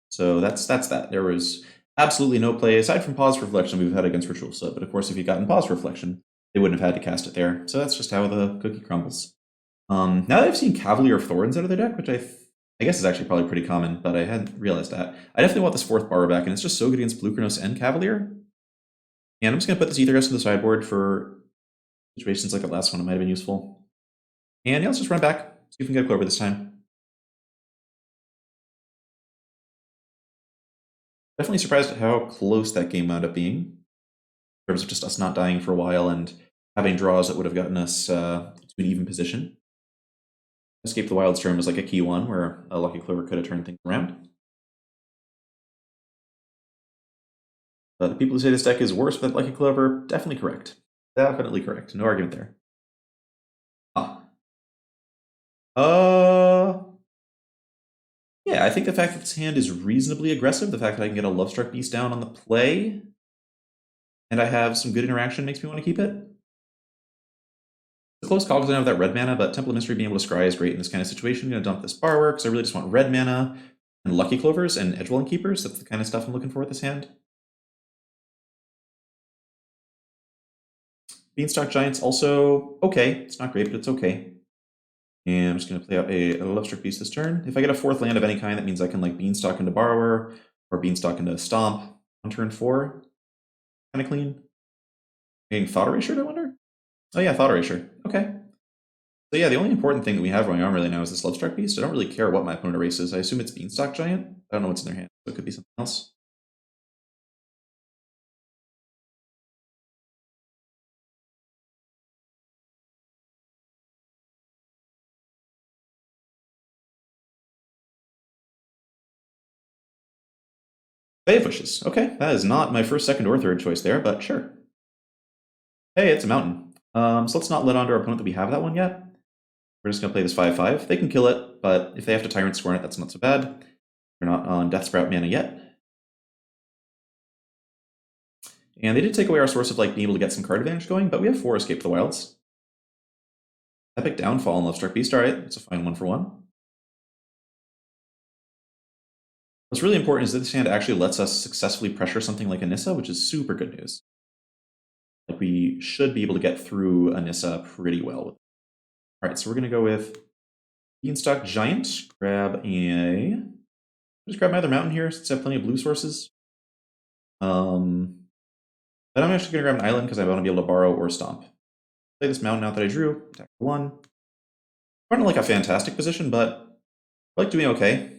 So that's that. There was absolutely no play, aside from Pause for Reflection, we've had against Ritual Soot. But of course, if you'd gotten Pause for Reflection, they wouldn't have had to cast it there. So that's just how the cookie crumbles. Now that I've seen Cavalier of Thorns out of their deck, which I guess is actually probably pretty common, but I hadn't realized that. I definitely want this 4th Borrow back, and it's just so good against Pelucranos and Cavalier. And I'm just going to put this Ether Gust to the sideboard for situations like the last one. It might have been useful. And yeah, let's just run back. See if we can get a Clover this time. Definitely surprised at how close that game wound up being, in terms of just us not dying for a while and having draws that would have gotten us to an even position. Escape the Wild's turn was like a key one where a Lucky Clover could have turned things around. But the people who say this deck is worse with Lucky Clover, definitely correct. Definitely correct. No argument there. Yeah, I think the fact that this hand is reasonably aggressive, the fact that I can get a Lovestruck Beast down on the play, and I have some good interaction makes me want to keep it. It's a close call because I don't have that red mana, but Temple of Mystery being able to scry is great in this kind of situation. I'm going to dump this Borrower because I really just want red mana and Lucky Clovers and Edgewelling Keepers. That's the kind of stuff I'm looking for with this hand. Beanstalk Giant's also okay. It's not great, but it's okay. And I'm just going to play out a Lovestruck Beast this turn. If I get a 4th land of any kind, that means I can like Beanstalk into Borrower or Beanstalk into Stomp on turn 4. Kind of clean. Getting Thought Erasure, I wonder? Oh yeah, Thought Erasure. Okay. So yeah, the only important thing that we have going on really now is this Lovestruck Beast. I don't really care what my opponent erases. I assume it's Beanstalk Giant. I don't know what's in their hand, so it could be something else. Fae of Wishes. Okay, that is not my first, second, or third choice there, but sure. Hey, it's a mountain. So let's not let on to our opponent that we have that one yet. We're just going to play this 5/5. They can kill it, but if they have to Tyrant Scorn it, that's not so bad. They're not on Death Sprout mana yet. And they did take away our source of like being able to get some card advantage going, but we have 4 Escape the Wilds. Epic Downfall and Lovestruck Beast. All right, it's a fine 1/1. What's really important is that this hand actually lets us successfully pressure something like Anissa, which is super good news. Like we should be able to get through Anissa pretty well. All right, so we're going to go with Beanstalk Giant. Just grab my other mountain here since I have plenty of blue sources. But I'm actually going to grab an island because I want to be able to borrow or stomp. Play this mountain out that I drew. Attack for 1. Not like a fantastic position, but I like doing okay.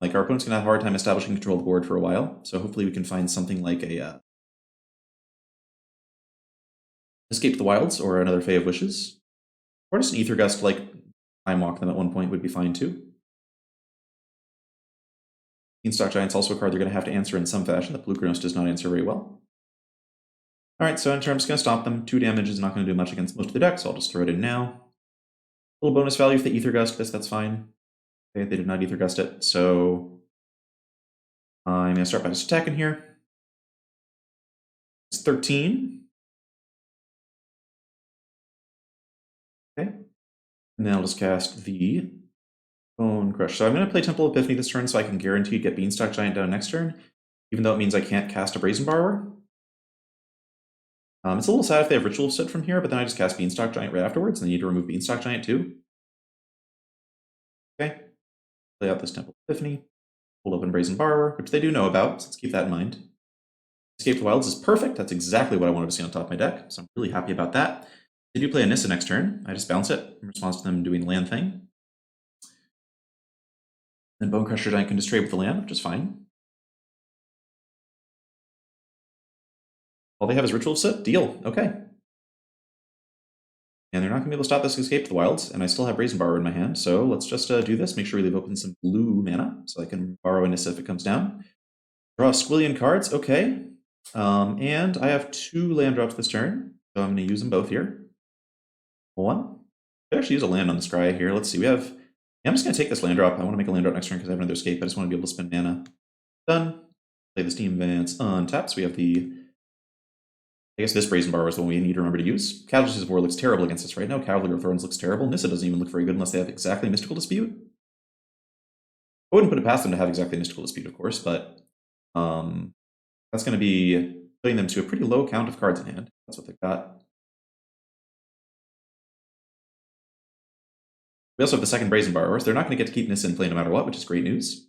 Like our opponent's going to have a hard time establishing control of the board for a while, so hopefully we can find something like a Escape the Wilds or another Fae of Wishes. Or just an Ether Gust, like Time Walk them at one point would be fine too. Beanstalk Giant's also a card they're going to have to answer in some fashion. The Pelucranos does not answer very well. Alright, so I'm just going to stomp them. 2 damage is not going to do much against most of the deck, so I'll just throw it in now. A little bonus value if they Ether Gust this, that's fine. Okay, they did not Ether Gust it, so I'm going to start by just attacking here. It's 13. Okay, and then I'll just cast the Bone Crush. So I'm going to play Temple Epiphany this turn so I can guarantee get Beanstalk Giant down next turn, even though it means I can't cast a Brazen Borrower. It's a little sad if they have Ritual Soot from here, but then I just cast Beanstalk Giant right afterwards, and they need to remove Beanstalk Giant too. Okay, play out this Temple Epiphany, hold open Brazen Borrower, which they do know about, so let's keep that in mind. Escape the Wilds is perfect. That's exactly what I wanted to see on top of my deck, so I'm really happy about that. They do play a Nissa next turn. I just bounce it in response to them doing the land thing. Then Bone Crusher Giant can just trade with the land, which is fine. All they have is Ritual of Soot. Deal. Okay. And they're not going to be able to stop this Escape to the Wilds, and I still have Brazen Borrower in my hand, so let's just do this. Make sure we leave open some blue mana, so I can borrow a Nissa if it comes down. Draw squillion cards. Okay. And I have 2 land drops this turn, so I'm going to use them both here. One. I actually use a land on the scry here. Let's see. We have. Yeah, I'm just going to take this land drop. I want to make a land drop next turn because I have another escape. I just want to be able to spend mana. Done. Play the Steam Advance untap. So we have the. I guess this Brazen Borrower is the one we need to remember to use. Casualties of War looks terrible against us right now. Cavalry of Thorns looks terrible. Nissa doesn't even look very good unless they have exactly Mystical Dispute. I wouldn't put it past them to have exactly Mystical Dispute, of course, but that's going to be putting them to a pretty low count of cards in hand. That's what they've got. We also have the second Brazen Borrowers. They're not going to get to keep Nissa in play no matter what, which is great news.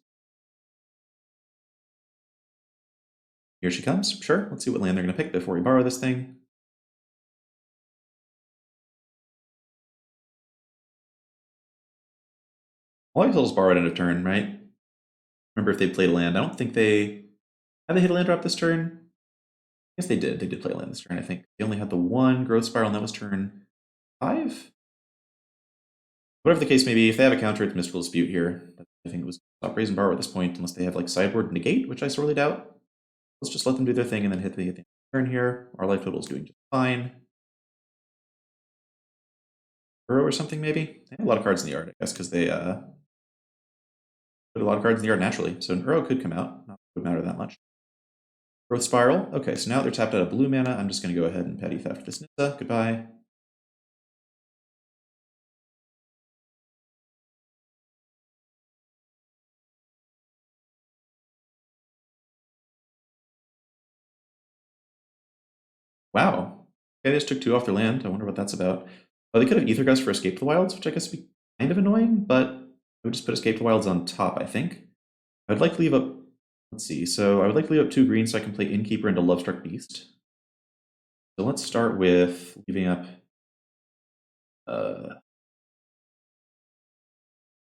Here she comes. Sure. Let's see what land they're going to pick before we borrow this thing. All I can just borrow at end of turn, right? Remember if they played a land. I don't think they... Have they hit a land drop this turn? I guess they did. They did play a land this turn, I think. They only had the 1 Growth Spiral, and that was turn 5? Whatever the case may be, if they have a counter, it's Mystical Dispute here. I think it was stop Brazen Borrower at this point, unless they have like sideboard negate, which I sorely doubt. Let's just let them do their thing and then hit the turn here. Our life total is doing just fine. Burrow or something, maybe? They have a lot of cards in the yard, I guess, because they put a lot of cards in the yard naturally. So an Uro could come out. Not would matter that much. Growth Spiral. Okay, so now they're tapped out of blue mana. I'm just going to go ahead and Petty Theft this Nissa. Goodbye. Wow. Okay, they just took 2 off their land. I wonder what that's about. Oh, they could have Ether Gust for Escape to the Wilds, which I guess would be kind of annoying, but I would just put Escape to the Wilds on top, I think. I'd like to leave up... Let's see. So I would like to leave up 2 green so I can play Innkeeper into Lovestruck Beast. So let's start with leaving up... go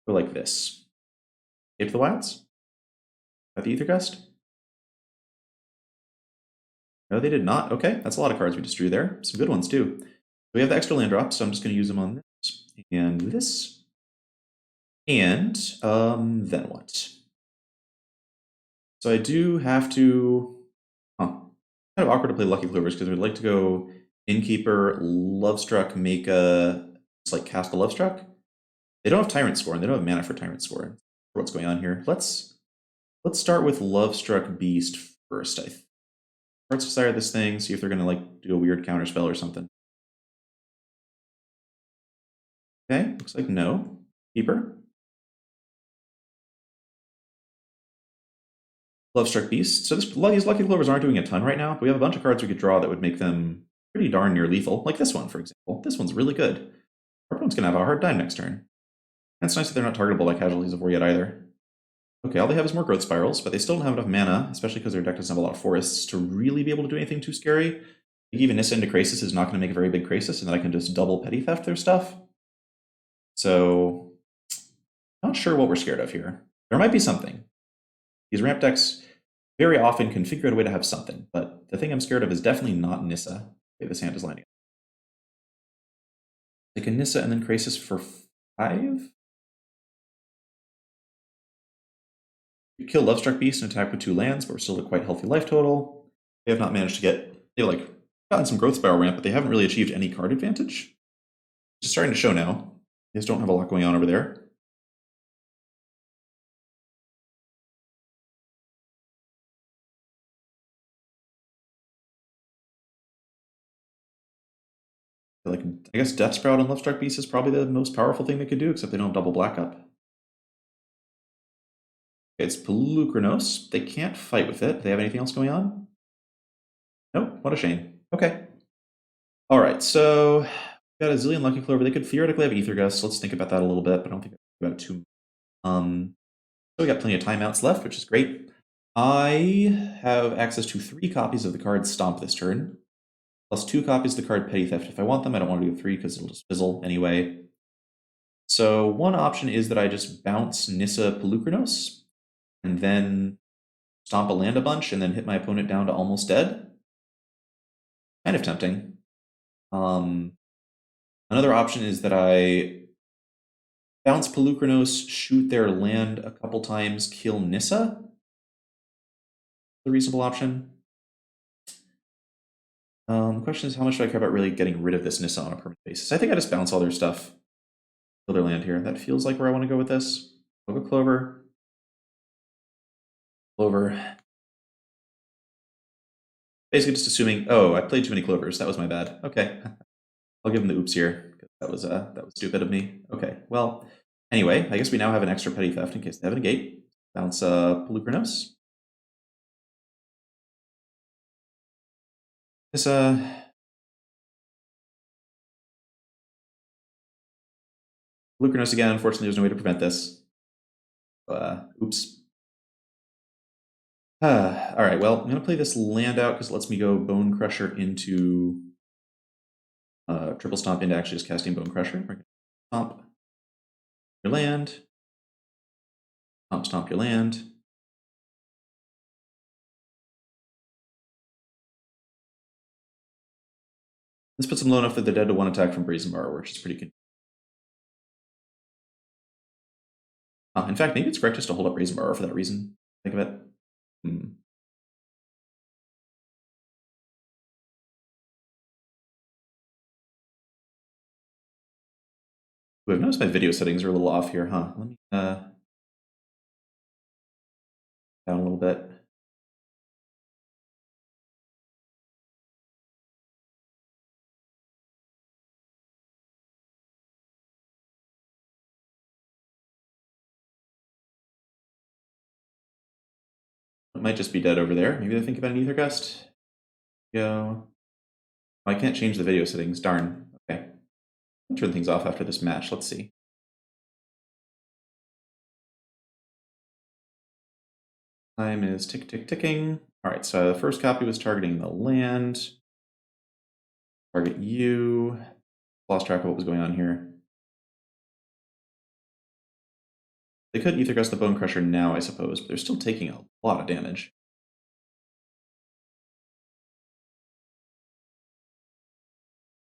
like this. Escape to the Wilds? Got the Ether Gust? No, they did not. Okay, that's a lot of cards we just drew there. Some good ones, too. We have the extra land drops, so I'm just going to use them on this and this. And then what? So I do have to... Kind of awkward to play Lucky Clovers because we'd like to go Innkeeper, Lovestruck, make a... It's like cast a Lovestruck. They don't have Tyrant Score, and they don't have mana for Tyrant Score. What's going on here? Let's start with Lovestruck Beast first, I think. Heart's Desire this thing, see if they're going to like do a weird counter spell or something. Okay, looks like no. Keeper. Lovestruck Beast. So these Lucky Clovers aren't doing a ton right now, but we have a bunch of cards we could draw that would make them pretty darn near lethal. Like this one, for example. This one's really good. Our opponent's going to have a hard time next turn. That's nice that they're not targetable by Casualties of War yet either. Okay, all they have is more Growth Spirals, but they still don't have enough mana, especially because their deck doesn't have a lot of forests, to really be able to do anything too scary. Even Nissa into Krasis is not going to make a very big Krasis, and then I can just double Petty Theft their stuff. So, not sure what we're scared of here. There might be something. These ramp decks very often can figure out a way to have something, but the thing I'm scared of is definitely not Nissa. Okay, this hand is lining up. Like a Nissa and then Krasis for 5? We kill Lovestruck Beast and attack with 2 lands, but we're still at quite healthy life total. They have not managed to get... They've like gotten some Growth Spiral ramp, but they haven't really achieved any card advantage. It's starting to show now. They just don't have a lot going on over there. Like, I guess Death Sprout and Lovestruck Beast is probably the most powerful thing they could do, except they don't have double black up. It's Pelucranos. They can't fight with it. Do they have anything else going on? Nope, what a shame. Okay. All right, so we've got a zillion Lucky Clover. They could theoretically have Ether Gust. Let's think about that a little bit, but I don't think about it too much. So we got plenty of timeouts left, which is great. I have access to 3 copies of the card Stomp this turn. plus 2 copies of the card Petty Theft if I want them. I don't want to do 3 because it'll just fizzle anyway. So one option is that I just bounce Nissa Pelucranos and then stomp a land a bunch and then hit my opponent down to almost dead. Kind of tempting. Another option is that I bounce Pelucranos, shoot their land a couple times, kill Nissa. A reasonable option. The question is, how much do I care about really getting rid of this Nissa on a permanent basis? I think I just bounce all their stuff, kill their land here. That feels like where I want to go with this. I'll go Clover. Clover. Basically just assuming, oh, I played too many Clovers. That was my bad. Okay. I'll give him the oops here. That was stupid of me. Okay, well, anyway, I guess we now have an extra Petty Theft in case they have a negate. Bounce Pelucranos. This Pelucranos again. Unfortunately, there's no way to prevent this. Oops. All right, well, I'm going to play this land out because it lets me go Bone Crusher into Triple Stomp into actually just casting Bone Crusher. We're going to stomp your land. Stomp your land. This puts them low enough that they're dead to 1 attack from Brazen Borrower, which is pretty convenient. In fact, maybe it's correct just to hold up Brazen Borrower for that reason. Think of it. I've noticed my video settings are a little off here, huh? Let me down a little bit. It might just be dead over there. Maybe they're thinking about an Ether Gust. Go. Oh, I can't change the video settings. Darn. Okay. I'll turn things off after this match. Let's see. Time is ticking. All right, so the first copy was targeting the land. Target you. Lost track of what was going on here. They could Ether Gust the Bone Crusher now, I suppose, but they're still taking a lot of damage.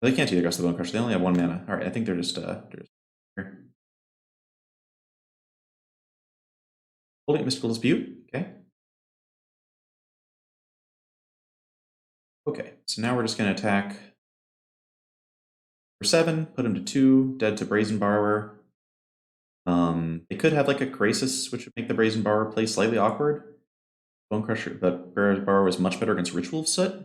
They can't Ether Gust the Bone Crusher. They only have 1 mana. All right, I think they're just here. Holding Mystical Dispute. Okay. Okay, so now we're just going to attack for 7, put him to 2, dead to Brazen Borrower. They could have like a Crisis, which would make the Brazen Borrower play slightly awkward. Bone Crusher, but Brazen Borrower is much better against Ritual of Soot.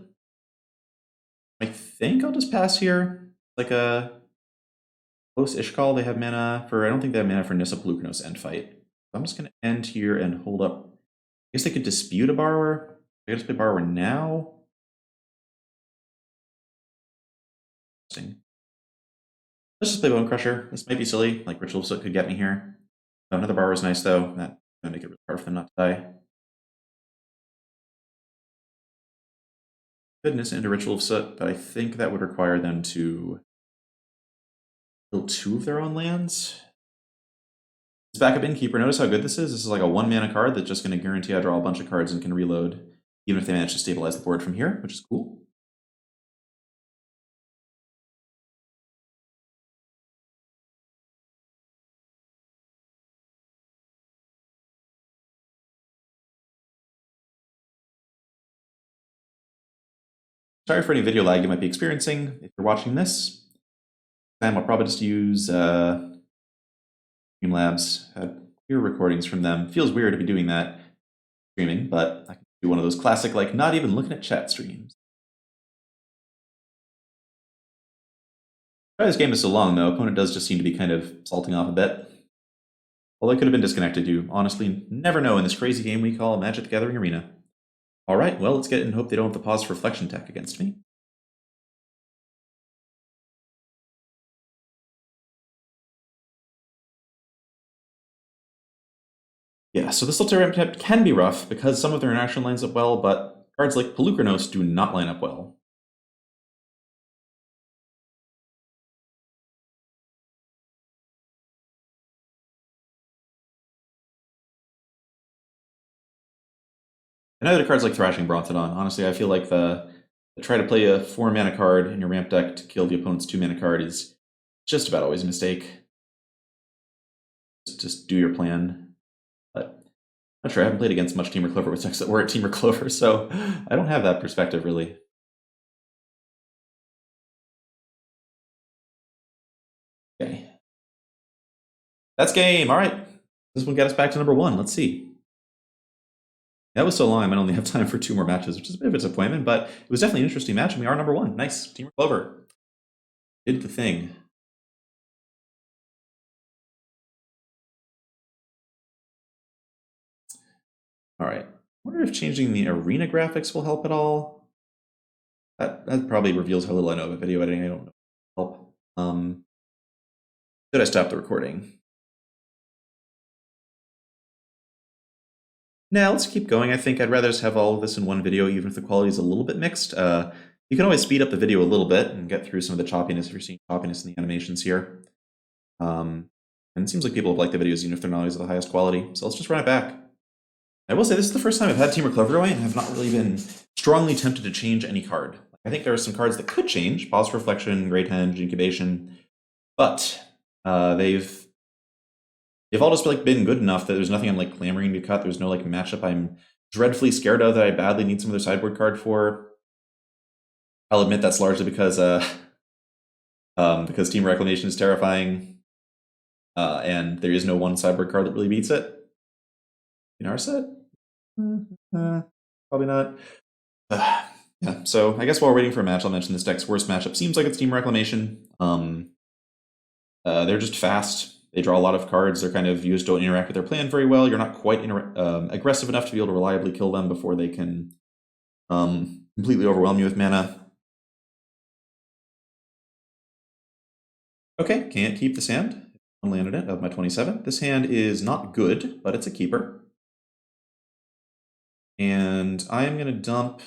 I think I'll just pass here. Like a close-ish call. They have mana for, I don't think they have mana for Nissa Pelucranos end fight. So I'm just going to end here and hold up. I guess they could dispute a Borrower. I guess play Borrower now. Let's just play Bone Crusher. This might be silly, like Ritual of Soot could get me here. Oh, another Borrower is nice though. That's gonna make it really hard for them not to die. Goodness, into Ritual of Soot, but I think that would require them to kill 2 of their own lands. This backup Innkeeper, notice how good this is? This is like a 1 mana card that's just going to guarantee I draw a bunch of cards and can reload, even if they manage to stabilize the board from here, which is cool. Sorry for any video lag you might be experiencing if you're watching this. I'll probably just use Streamlabs. Had clear recordings from them. Feels weird to be doing that streaming, but I can do one of those classic, like, not even looking at chat streams. Why this game is so long, though, opponent does just seem to be kind of salting off a bit. Although I could have been disconnected, you honestly never know in this crazy game we call Magic the Gathering Arena. Alright, well, let's get in and hope they don't have the pause for reflection tech against me. Yeah, so this Stuttering tip can be rough because some of their interaction lines up well, but cards like Pelucranos do not line up well. And either cards like Thrashing Brontodon. Honestly, I feel like the try to play a 4-mana card in your ramp deck to kill the opponent's 2-mana card is just about always a mistake. Just do your plan. But I'm not sure. I haven't played against much Temur Clover with decks that were at Temur Clover, so I don't have that perspective really. Okay. That's game. All right. This one got us back to number 1. Let's see. That was so long, I might only have time for 2 more matches, which is a bit of a disappointment, but it was definitely an interesting match, and we are number 1. Nice. Temur Clover did the thing. All right. I wonder if changing the arena graphics will help at all. That probably reveals how little I know about video editing. I don't know. Help. Should I stop the recording? Now let's keep going. I think I'd rather just have all of this in one video, even if the quality is a little bit mixed. You can always speed up the video a little bit and get through some of the choppiness if you're seeing choppiness in the animations here. And it seems like people have liked the videos even if they're not always of the highest quality. So let's just run it back. I will say this is the first time I've had Temur Clover going and have not really been strongly tempted to change any card. I think there are some cards that could change, Pause for Reflection, Great Henge, Incubation, but they've all just been good enough that there's nothing I'm clamoring to cut. There's no matchup I'm dreadfully scared of that I badly need some other sideboard card for. I'll admit that's largely because Team Reclamation is terrifying, and there is no one sideboard card that really beats it. In our set? Probably not. Yeah, so I guess while we're waiting for a match, I'll mention this deck's worst matchup seems like it's Team Reclamation. They're just fast. They draw a lot of cards. Their kind of views don't interact with their plan very well. You're not quite aggressive enough to be able to reliably kill them before they can completely overwhelm you with mana. Okay, can't keep this hand. One land in it of my 27. This hand is not good, but it's a keeper. And I am going to dump...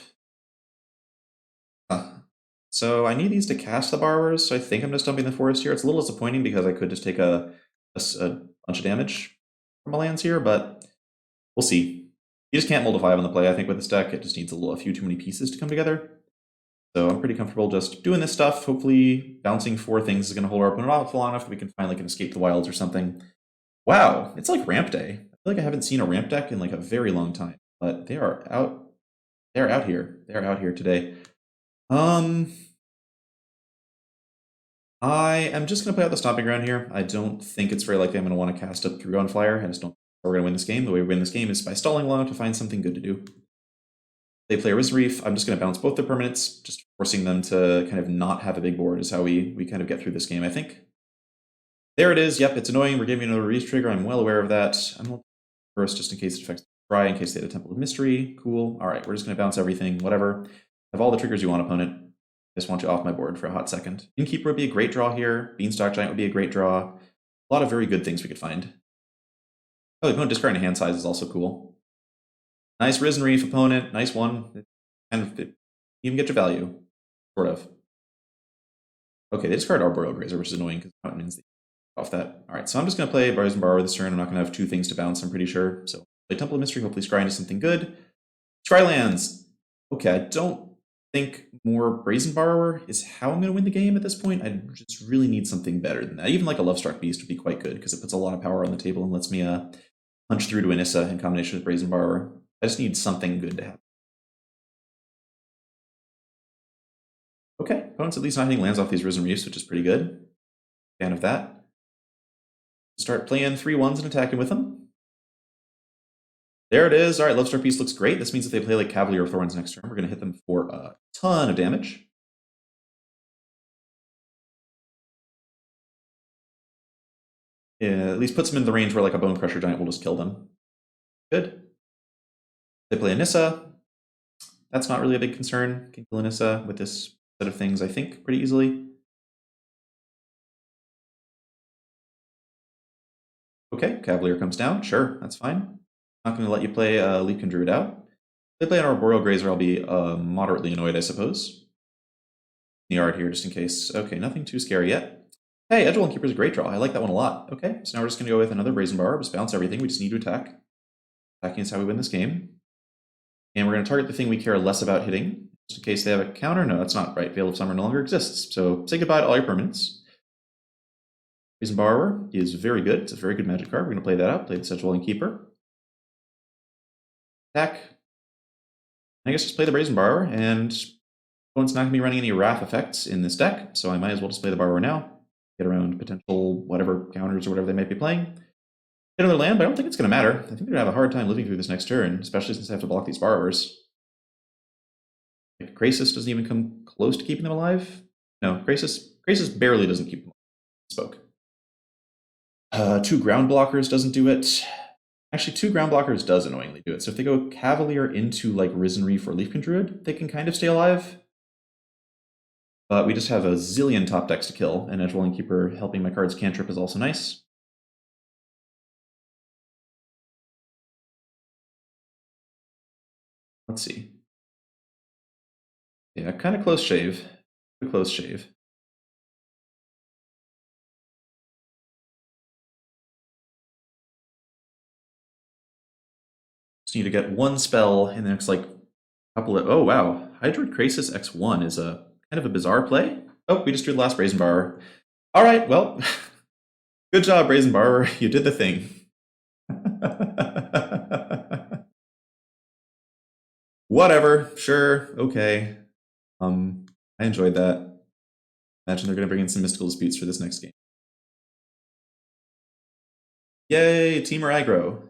So I need these to cast the Borrowers, so I think I'm just dumping the Forest here. It's a little disappointing because I could just take a bunch of damage from my lands here, but we'll see. You just can't multiply on the play, I think, with this deck. It just needs a few too many pieces to come together. So I'm pretty comfortable just doing this stuff. Hopefully bouncing 4 things is going to hold our opponent off long enough that we can find an Escape the Wilds or something. Wow, it's like ramp day. I feel like I haven't seen a ramp deck in a very long time, but they are out. They're out here. They're out here today. I am just going to play out the Stomping Ground here. I don't think it's very likely I'm going to want to cast up through on Flyer. I just don't think we're going to win this game. The way we win this game is by stalling long enough to find something good to do. They play Risen Reef. I'm just going to bounce both their permanents, just forcing them to kind of not have a big board is how we kind of get through this game, I think. There it is. Yep, it's annoying. We're giving another release trigger. I'm well aware of that. I'm going to first just in case it affects the Cry, in case they had a Temple of Mystery. Cool. All right, we're just going to bounce everything, whatever. Have all the triggers you want, opponent. Just want you off my board for a hot second. Innkeeper would be a great draw here. Beanstalk Giant would be a great draw. A lot of very good things we could find. Oh, the opponent discarding a hand size is also cool. Nice Risen Reef, opponent. Nice one. And you even get your value. Sort of. Okay, they discard Arboreal Grazer, which is annoying because it means off that. All right, so I'm just going to play Bars and Borrower this turn. I'm not going to have 2 things to bounce, I'm pretty sure. So play Temple of Mystery, hopefully scry into something good. Scry lands. Okay, I don't think more Brazen Borrower is how I'm going to win the game at this point. I just really need something better than that. Even a Lovestruck Beast would be quite good because it puts a lot of power on the table and lets me punch through to Anissa in combination with Brazen Borrower. I just need something good to happen. Okay, opponent's at least not hitting lands off these Risen Reefs, which is pretty good. Fan of that. Start playing 3/1s and attacking with them. There it is. All right, Lovestruck Beast looks great. This means if they play Cavalier of Thorns next turn, we're going to hit them for a ton of damage. Yeah, at least puts them in the range where a Bone Crusher Giant will just kill them. Good. They play Anissa. That's not really a big concern. Can kill Anissa with this set of things, I think, pretty easily. Okay, Cavalier comes down. Sure, that's fine. Not going to let you play Leafkin Druid out. If they play an Arboreal Grazer, I'll be moderately annoyed, I suppose. The yard here, just in case. Okay, nothing too scary yet. Hey, Edgewall Keeper is a great draw. I like that one a lot. Okay, so now we're just going to go with another Brazen Borrower. Just bounce everything. We just need to attack. Attacking is how we win this game. And we're going to target the thing we care less about hitting, just in case they have a counter. No, that's not right. Veil of Summer no longer exists. So say goodbye to all your permanents. Brazen Borrower is very good. It's a very good magic card. We're going to play that out. Play the Sedgewalling Keeper. Attack. I guess just play the Brazen Borrower, and opponent's not going to be running any Wrath effects in this deck, so I might as well just play the Borrower now. Get around potential whatever counters or whatever they might be playing. Hit another land, but I don't think it's going to matter. I think they're going to have a hard time living through this next turn, especially since they have to block these Borrowers. Like, Krasis doesn't even come close to keeping them alive. No, Krasis barely doesn't keep them alive. Spoke. 2 ground blockers doesn't do it. Actually, 2 ground blockers does annoyingly do it. So if they go Cavalier into like Risen Reef or Leaf Druid, they can kind of stay alive. But we just have a zillion top decks to kill, and Edgewalling Keeper helping my cards cantrip is also nice. Let's see. Yeah, kind of close shave. Close shave. Just need to get 1 spell in the next like couple of. Oh wow, Hydroid Krasis X1 is a kind of a bizarre play. Oh, we just drew the last Brazen Borrower. All right, well, good job, Brazen Borrower. You did the thing. Whatever, sure, okay. I enjoyed that. Imagine they're going to bring in some mystical disputes for this next game. Yay, Temur aggro.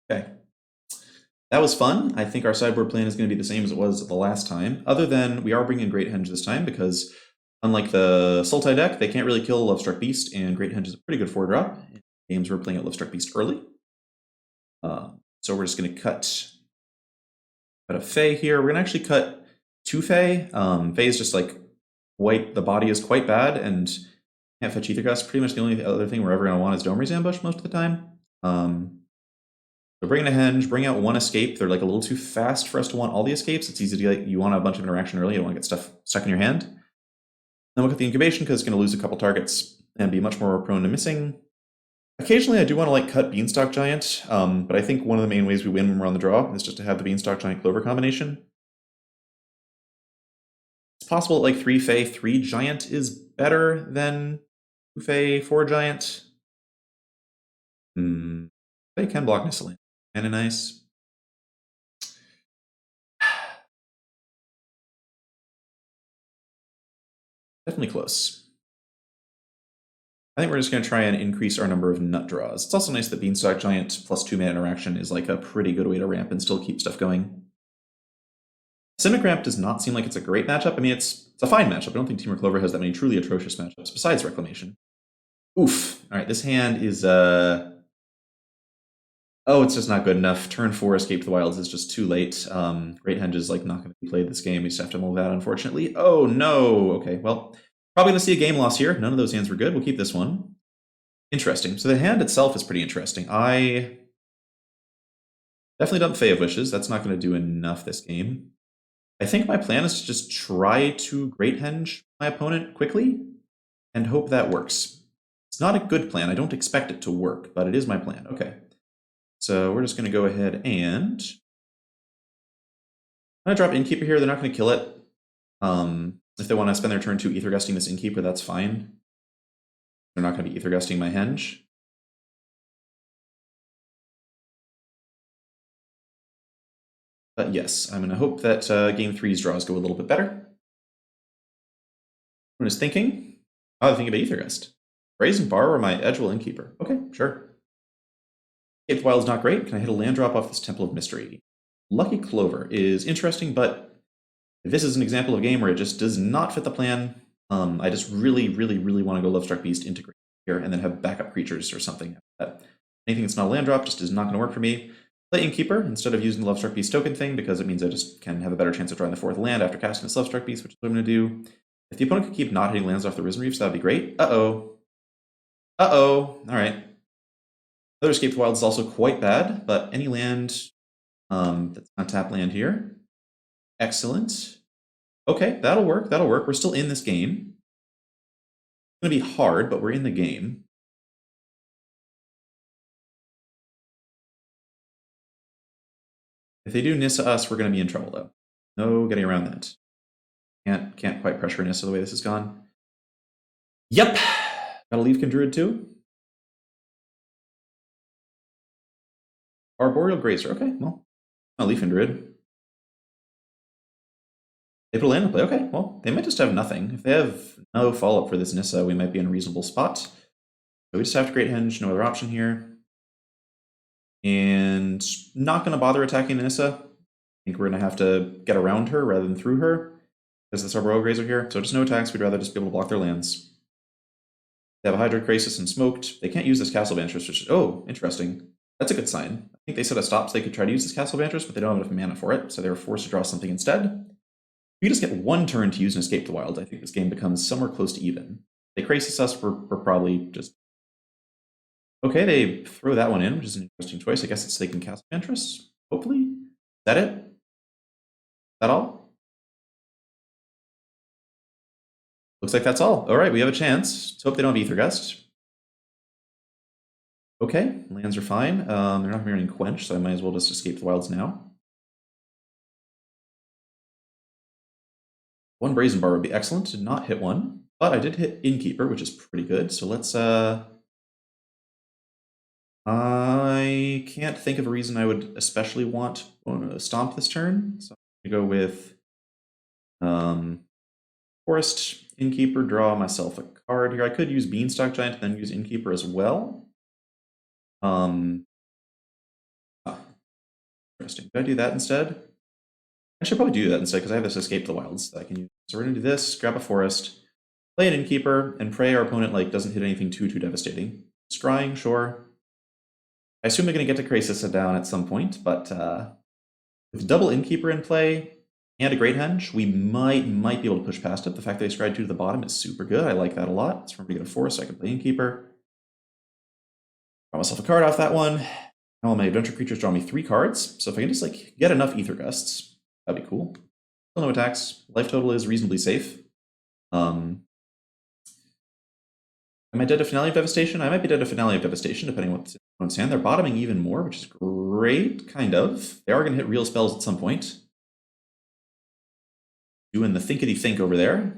Okay. That was fun. I think our sideboard plan is going to be the same as it was the last time, other than we are bringing Great Henge this time because, unlike the Sultai deck, they can't really kill Lovestruck Beast, and Great Henge is a pretty good 4-drop. In games we're playing at Lovestruck Beast early. So we're just going to cut a Fae here. We're going to actually cut 2 Fae. Fae is just like the body is quite bad, and can't fetch Ether Gust. Pretty much the only other thing we're ever going to want is Domer's Ambush most of the time. So bring in a Henge, bring out 1 escape. They're like a little too fast for us to want all the escapes. It's easy to get, you want a bunch of interaction early, you don't want to get stuff stuck in your hand. Then we'll cut the incubation because it's going to lose a couple targets and be much more prone to missing. Occasionally I do want to like cut Beanstalk Giant, but I think one of the main ways we win when we're on the draw is just to have the Beanstalk Giant Clover combination. It's possible that like 3 Fae, 3 Giant is better than 2 Fae, 4 Giant. Fae can block Miscellaneous. Kinda nice. Definitely close. I think we're just going to try and increase our number of nut draws. It's also nice that Beanstalk Giant plus 2 mana interaction is like a pretty good way to ramp and still keep stuff going. Simic Ramp does not seem like it's a great matchup. I mean, it's a fine matchup. I don't think Temur Clover has that many truly atrocious matchups besides Reclamation. Oof. All right, this hand is oh, it's just not good enough. Turn 4 Escape to the Wilds is just too late. Great Henge is like not going to be played this game. We just have to move out, unfortunately. Oh no. Okay, well, probably going to see a game loss here. None of those hands were good. We'll keep this one. Interesting. So the hand itself is pretty interesting. I definitely dump Fae of Wishes. That's not going to do enough this game. I think my plan is to just try to Great Henge my opponent quickly and hope that works. It's not a good plan. I don't expect it to work, but it is my plan. Okay. So we're just going to go ahead and I'm going to drop Innkeeper here. They're not going to kill it. If they want to spend their turn 2 Ether Gusting this Innkeeper, that's fine. They're not going to be Ether Gusting my Henge. But yes, I'm going to hope that Game 3's draws go a little bit better. Everyone is thinking. Oh, they're thinking about Ether Gust. Brazen Borrower or my Edgewell Innkeeper. Okay, sure. Escape the Wild is not great. Can I hit a land drop off this Temple of Mystery? Lucky Clover is interesting, but this is an example of a game where it just does not fit the plan. I just really, really, really want to go Lovestruck Beast integrate here and then have backup creatures or something. Anything that's not a land drop just is not going to work for me. Play Innkeeper instead of using the Lovestruck Beast token thing because it means I just can have a better chance of drawing the 4th land after casting this Lovestruck Beast, which is what I'm going to do. If the opponent could keep not hitting lands off the Risen Reefs, that would be great. Uh-oh. Uh-oh. All right. Other Escape the Wild is also quite bad, but any land that's not tap land here. Excellent. Okay, that'll work. That'll work. We're still in this game. It's going to be hard, but we're in the game. If they do Nissa us, we're going to be in trouble, though. No getting around that. Can't quite pressure Nissa the way this has gone. Yep. Got a Leafkin Druid, too. Arboreal Grazer. Okay, well, a Leafkin Druid. They put a land in play. Okay, well, they might just have nothing. If they have no follow-up for this Nissa, we might be in a reasonable spot. So we just have to Great Henge, no other option here. And not going to bother attacking the Nissa. I think we're going to have to get around her rather than through her, because this Arboreal Grazer here. So just no attacks. We'd rather just be able to block their lands. They have a Hydroid Crisis and Smoked. They can't use this Castle Bantress, which is, oh, interesting. That's a good sign. I think they set a stop so they could try to use this Castle Bantress, but they don't have enough mana for it, so they were forced to draw something instead. If you just get one turn to use an Escape the Wild, I think this game becomes somewhere close to even. They Crisis us, we're probably just... Okay, they throw that one in, which is an interesting choice. I guess it's taking Castle Bantress, hopefully. Is that it? Is that all? Looks like that's all. All right, we have a chance. Let's hope they don't have Aether Gust. Okay, lands are fine. They're not going to be running Quench, so I might as well just Escape the Wilds now. One Brazen Bar would be excellent. Did not hit one, but I did hit Innkeeper, which is pretty good. So let's... I can't think of a reason I would especially want to Stomp this turn, so I'm going to go with Forest, Innkeeper, draw myself a card here. I could use Beanstalk Giant and then use Innkeeper as well. Interesting. Could I do that instead? I should probably do that instead because I have this Escape the Wilds that I can use. So we're going to do this, grab a Forest, play an Innkeeper, and pray our opponent like doesn't hit anything too devastating. Scrying, sure. I assume they're going to get to Crisis down at some point, but with double Innkeeper in play and a Great Henge, we might be able to push past it. The fact that they scryed 2 to the bottom is super good. I like that a lot. It's for me to get a Forest, so I can play Innkeeper. Draw myself a card off that one. All my adventure creatures draw me 3 cards, so if I can just like get enough Aether Gusts, that'd be cool. Still no attacks. Life total is reasonably safe. Am I dead to Finale of Devastation? I might be dead to Finale of Devastation, depending on what's in one's hand. They're bottoming even more, which is great, kind of. They are going to hit real spells at some point. Doing the thinkety-think over there.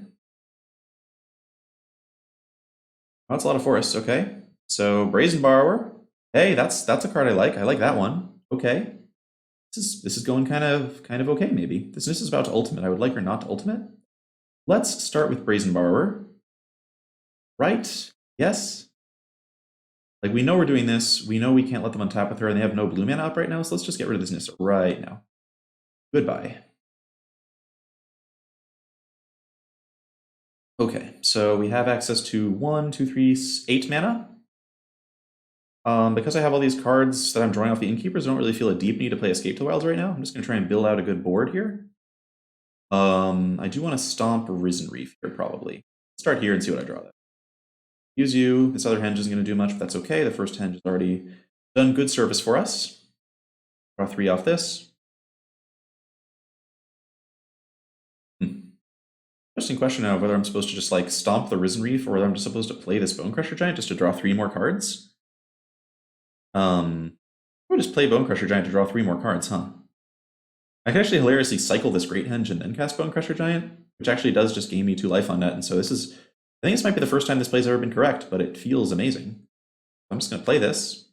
Oh, that's a lot of forests, okay. So, Brazen Borrower. Hey, that's a card I like. I like that one. Okay. This is going kind of okay, maybe. This is about to ultimate. I would like her not to ultimate. Let's start with Brazen Borrower. Right? Yes. Like, we know we're doing this. We know we can't let them untap with her, and they have no blue mana up right now, so let's just get rid of this Nissa right now. Goodbye. Okay, so we have access to 1, 2, 3, 8 mana. Because I have all these cards that I'm drawing off the Innkeepers, I don't really feel a deep need to play Escape to the Wilds right now. I'm just going to try and build out a good board here. I do want to stomp Risen Reef here, probably. Start here and see what I draw there. Use you. This other henge isn't going to do much, but that's okay. The first henge has already done good service for us. Draw 3 off this. Interesting question now of whether I'm supposed to just like stomp the Risen Reef or whether I'm just supposed to play this Bonecrusher Giant just to draw 3 more cards. We'll just play Bonecrusher Giant to draw 3 more cards, huh? I can actually hilariously cycle this Great Henge and then cast Bonecrusher Giant, which actually does just gain me 2 life on net, and so this is... I think this might be the first time this play's ever been correct, but it feels amazing. I'm just going to play this.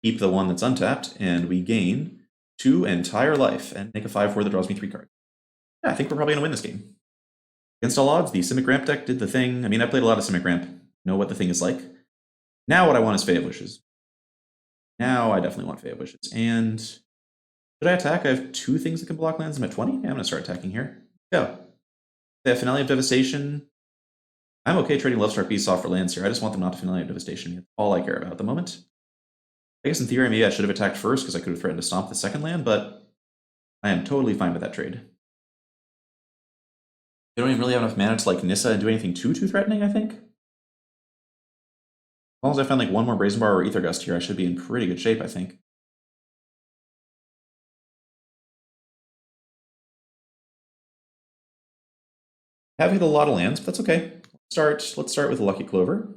Keep the one that's untapped, and we gain 2 entire life, and make a 5/4 that draws me 3 cards. Yeah, I think we're probably going to win this game. Against all odds, the Simic Ramp deck did the thing. I mean, I played a lot of Simic Ramp. Know what the thing is like. Now what I want is Fae of Wishes. Now I definitely want Fae of Wishes. And should I attack? I have 2 things that can block lands. I'm at 20. Yeah, I'm going to start attacking here. Go. They have Finale of Devastation. I'm okay trading Lovestruck Beasts off for lands here. I just want them not to Finale of Devastation. That's all I care about at the moment. I guess in theory, maybe I should have attacked first because I could have threatened to stomp the second land, but I am totally fine with that trade. They don't even really have enough mana to like Nissa and do anything too threatening, I think. As long as I find like 1 more Brazen Bar or Aether Gust here, I should be in pretty good shape, I think. Have hit a lot of lands, but that's okay. Let's start with a Lucky Clover.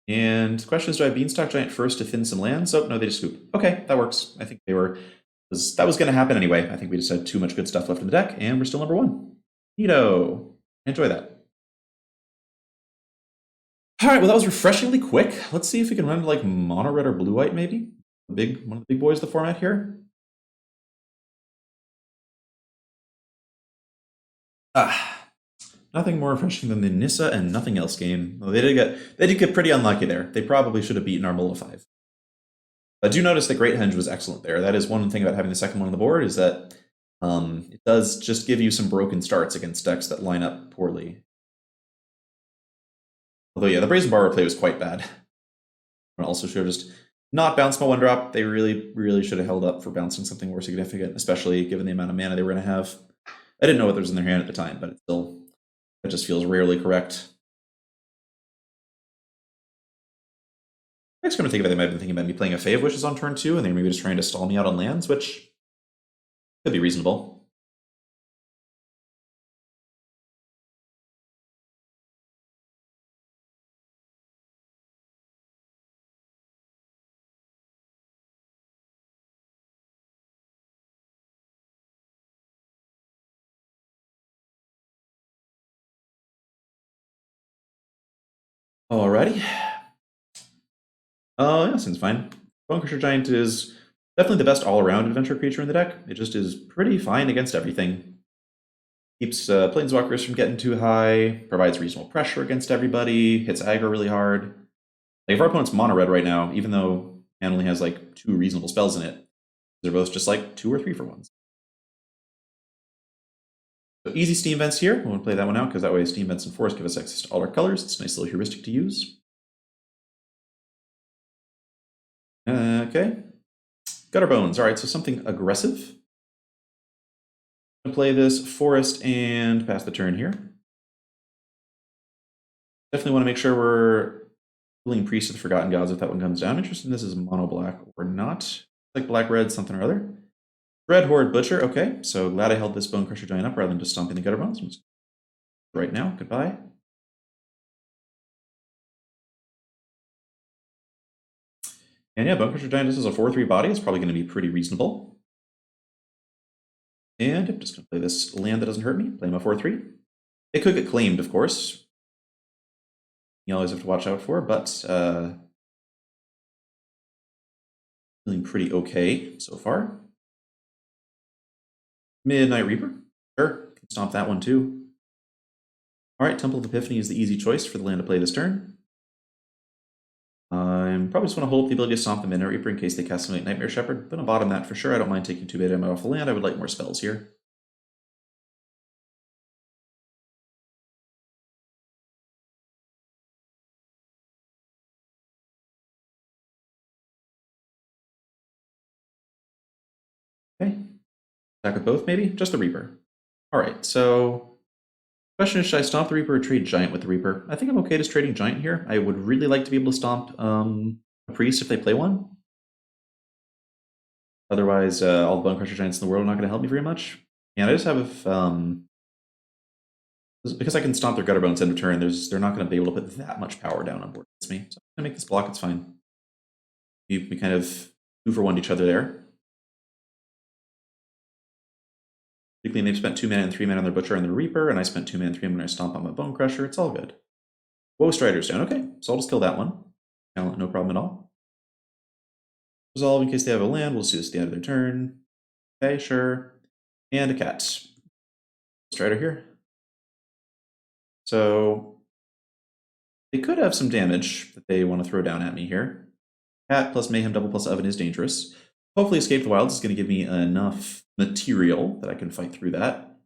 And the question is, do I Beanstalk Giant first to thin some lands? Oh, no, they just scoop. Okay, that works. I think that was going to happen anyway. I think we just had too much good stuff left in the deck, and we're still number 1. Neato. Enjoy that. All right, well, that was refreshingly quick. Let's see if we can run like mono red or blue white, maybe. One of the big boys of the format here. Nothing more refreshing than the Nissa and nothing else game. Well, they did get pretty unlucky there. They probably should have beaten our Mola 5. I do notice that Great Henge was excellent there. That is one thing about having the second one on the board, is that it does just give you some broken starts against decks that line up poorly. Although, yeah, the Brazen Borrower play was quite bad. And also should have just not bounced my 1-drop. They really, really should have held up for bouncing something more significant, especially given the amount of mana they were going to have. I didn't know what was in their hand at the time, but it just feels rarely correct. Next, I'm going to think about they might have been thinking about me playing a Fae of Wishes on turn 2, and they're maybe just trying to stall me out on lands, which could be reasonable. Alrighty. Yeah, seems fine. Bonecrusher Giant is definitely the best all-around adventure creature in the deck. It just is pretty fine against everything. Keeps Planeswalkers from getting too high, provides reasonable pressure against everybody, hits aggro really hard. Like, if our opponent's mono-red right now, even though man only has like 2 reasonable spells in it, they're both just like 2 or 3 for ones. So easy Steam Vents here. We won't play that one out because that way Steam Vents and Force give us access to all our colors. It's a nice little heuristic to use. Okay. Gutter Bones. All right, so something aggressive. I'm going to play this Forest and pass the turn here. Definitely want to make sure we're pulling Priest of the Forgotten Gods if that one comes down. I'm interested in this is mono black or not. Like black red, something or other. Red Horde Butcher. Okay, so glad I held this Bonecrusher Giant up rather than just stomping the Gutter Bones. Right now, goodbye. And yeah, Bonecrusher Giant, this is a 4/3 body. It's probably going to be pretty reasonable. And I'm just going to play this land that doesn't hurt me. Play my 4/3. It could get claimed, of course. You always have to watch out for, but feeling pretty okay so far. Midnight Reaper. Sure, can stomp that one too. All right, Temple of Epiphany is the easy choice for the land to play this turn. I'm probably just want to hold up the ability to stomp the Midnight Reaper in case they cast some Nightmare Shepherd. Gonna bottom that for sure. I don't mind taking 2 beta ammo off the land. I would like more spells here. Okay. Attack with both, maybe? Just the Reaper. All right, so question is, should I stomp the Reaper or trade Giant with the Reaper? I think I'm okay just trading Giant here. I would really like to be able to stomp a Priest if they play one. Otherwise, all the Bonecrusher Giants in the world are not going to help me very much. And I just have, because I can stomp their Gutter Bones end of turn, they're not going to be able to put that much power down on board against me. So I'm going to make this block, it's fine. We kind of 2-for-1 each other there. Particularly, they've spent 2 mana and 3 mana on their Butcher and their Reaper, and I spent 2 mana and 3 mana on their Stomp on my Bonecrusher. It's all good. Woe Strider's down. Okay, so I'll just kill that one. No problem at all. Resolve in case they have a land. We'll just do this at the end of their turn. Okay, sure. And a cat. Strider here. So they could have some damage that they want to throw down at me here. Cat plus Mayhem double plus Oven is dangerous. Hopefully Escape the Wilds is going to give me enough material that I can fight through that.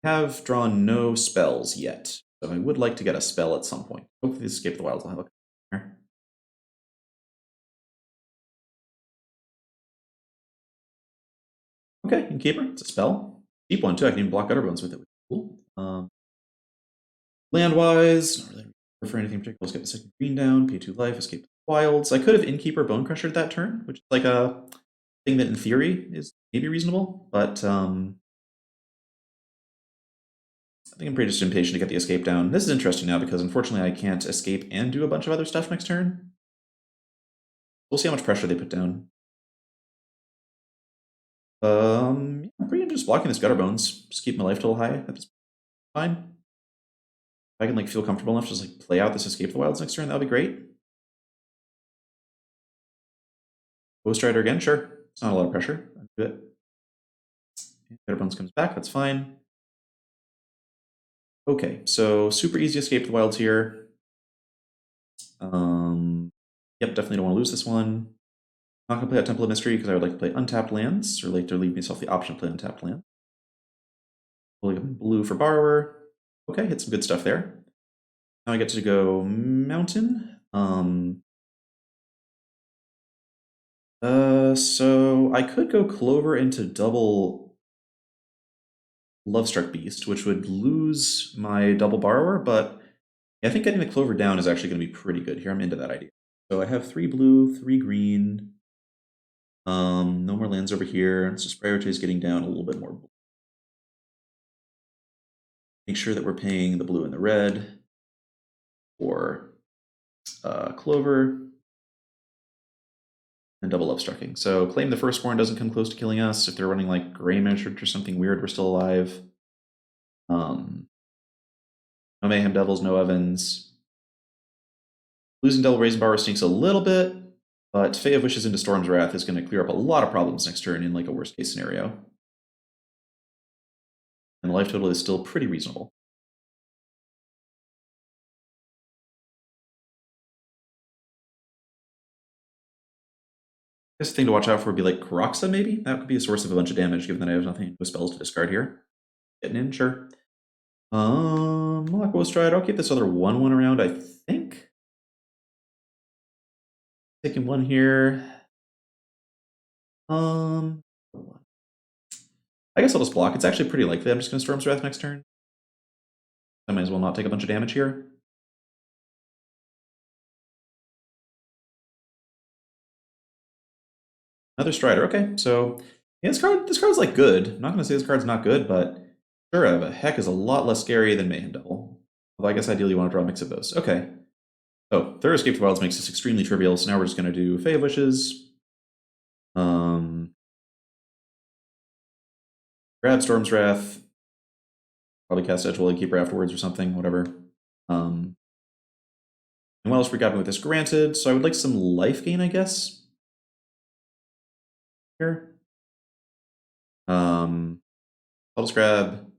I have drawn no spells yet, so I would like to get a spell at some point. Hopefully Escape the Wilds will have a there. Okay, Innkeeper, it's a spell. Deep one too, I can even block Gutter Bones with it, which is cool. Land-wise, not really for anything particular. Let's get the second green down, pay 2 life, Escape the Wilds. I could have Innkeeper Bonecrusher that turn, which is like a thing that in theory is maybe reasonable, but I think I'm pretty just impatient to get the escape down. This is interesting now because unfortunately I can't escape and do a bunch of other stuff next turn. We'll see how much pressure they put down. Yeah, I'm pretty into just blocking this Gutter Bones. Just keep my life total high. That's fine. If I can like feel comfortable enough to just like play out this Escape the Wilds next turn, that'll be great. Ghost Rider again, sure. It's not a lot of pressure. I'll do it. Gutter Bones comes back, that's fine. Okay, so super easy Escape the Wilds here. Yep, definitely don't want to lose this one. Not gonna play out Temple of Mystery because I would like to play untapped lands, or like to leave myself the option to play untapped land. Blue for Borrower. Okay, hit some good stuff there. Now I get to go Mountain. So I could go Clover into double Lovestruck Beast, which would lose my double Borrower, but I think getting the Clover down is actually going to be pretty good here. I'm into that idea. So I have 3 blue, 3 green. No more lands over here. Let's just prioritize getting down a little bit more blue. Make sure that we're paying the blue and the red for Clover and double Lovestrucking. So claim the Firstborn doesn't come close to killing us. If they're running like Gray Magic or something weird, we're still alive. No Mayhem Devils, no Ovens. Losing double Raising Borrower stinks a little bit, but Fae of Wishes into Storm's Wrath is going to clear up a lot of problems next turn in like a worst case scenario. And the life total is still pretty reasonable. I guess the thing to watch out for would be like Karoxa, maybe? That could be a source of a bunch of damage, given that I have nothing with spells to discard here. Getting in, sure. Ghost Rider, I'll keep this other 1/1 around, I think. Taking one here. I guess I'll just block. It's actually pretty likely I'm just going to Storm's Wrath next turn. I might as well not take a bunch of damage here. Another Strider, okay. So yeah, this card's like good. I'm not going to say this card's not good, but sure, a heck is a lot less scary than Mayhem Devil. Although I guess ideally you want to draw a mix of those. Okay. Oh, Theros Escape the Wilds makes this extremely trivial, so now we're just going to do Fae of Wishes. Grab Storm's Wrath. Probably cast Edgewell Keeper afterwards or something, whatever. And what else we got with this? Granted, so I would like some life gain, I guess. Here. I'll just grab.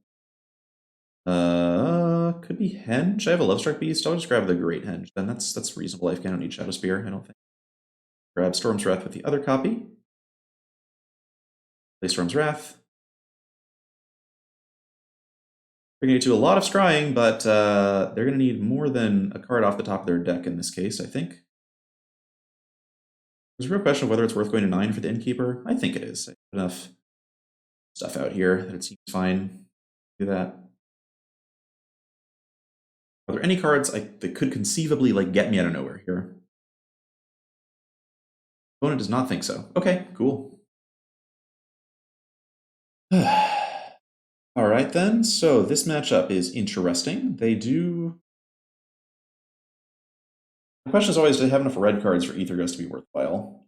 Could be Henge. I have a Lovestruck Beast. I'll just grab the Great Henge. Then that's reasonable life gain. I don't need Shadow Spear, I don't think. Grab Storm's Wrath with the other copy. Play Storm's Wrath. They're going to do a lot of scrying, but they're going to need more than a card off the top of their deck in this case, I think. There's a real question of whether it's worth going to 9 for the Innkeeper. I think it is. I have enough stuff out here that it seems fine. Do that. Are there any cards that could conceivably like get me out of nowhere here? Opponent does not think so. Okay, cool. All right then, so this matchup is interesting. They do... The question is always, do they have enough red cards for Aethergust to be worthwhile?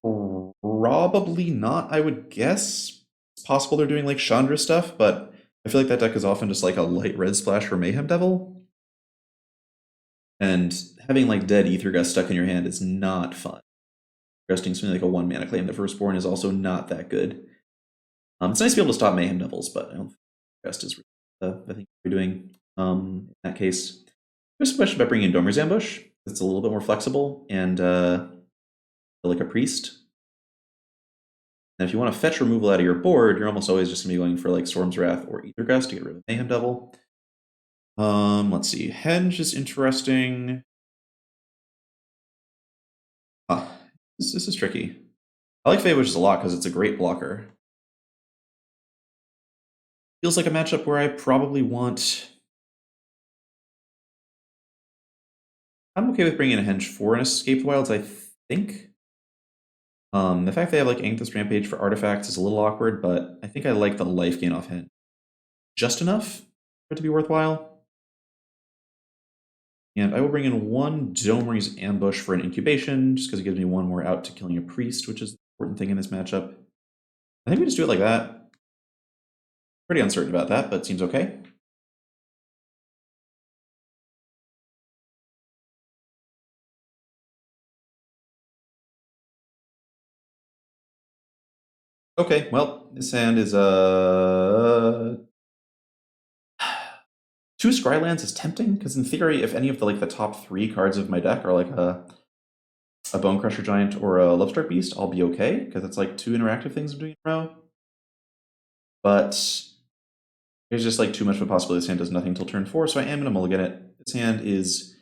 Probably not, I would guess. It's possible they're doing like Chandra stuff, but I feel like that deck is often just like a light red splash for Mayhem Devil. And having like dead Aethergust stuck in your hand is not fun. Resting something like a 1-mana claim. The Firstborn is also not that good. It's nice to be able to stop Mayhem Devils, but I don't think the rest is really the thing we're doing in that case. There's a question about bringing in Domer's Ambush. It's a little bit more flexible and like a priest. And if you want to fetch removal out of your board, you're almost always just going to be going for like Storm's Wrath or Aethergust to get rid of Mayhem Devil. Let's see. Henge is interesting. This is tricky. I like Fae Wishes a lot because it's a great blocker. Feels like a matchup where I probably want... I'm okay with bringing in a Henge for an Escape the Wilds, I think. The fact they have like Ancthus Rampage for artifacts is a little awkward, but I think I like the life gain off Henge. just enough for it to be worthwhile. And I will bring in one Domery's Ambush for an incubation, just because it gives me one more out to killing a priest, which is the important thing in this matchup. I think we just do it like that. Pretty uncertain about that, but seems okay. Okay, well, this hand is two Scrylands is tempting, because in theory, if any of the top 3 cards of my deck are like a Bone Crusher Giant or a Lovestruck Beast, I'll be okay, because it's like 2 interactive things I'm doing in a row. But there's just like too much of a possibility this hand does nothing until turn 4, so I am gonna mulligan it. This hand is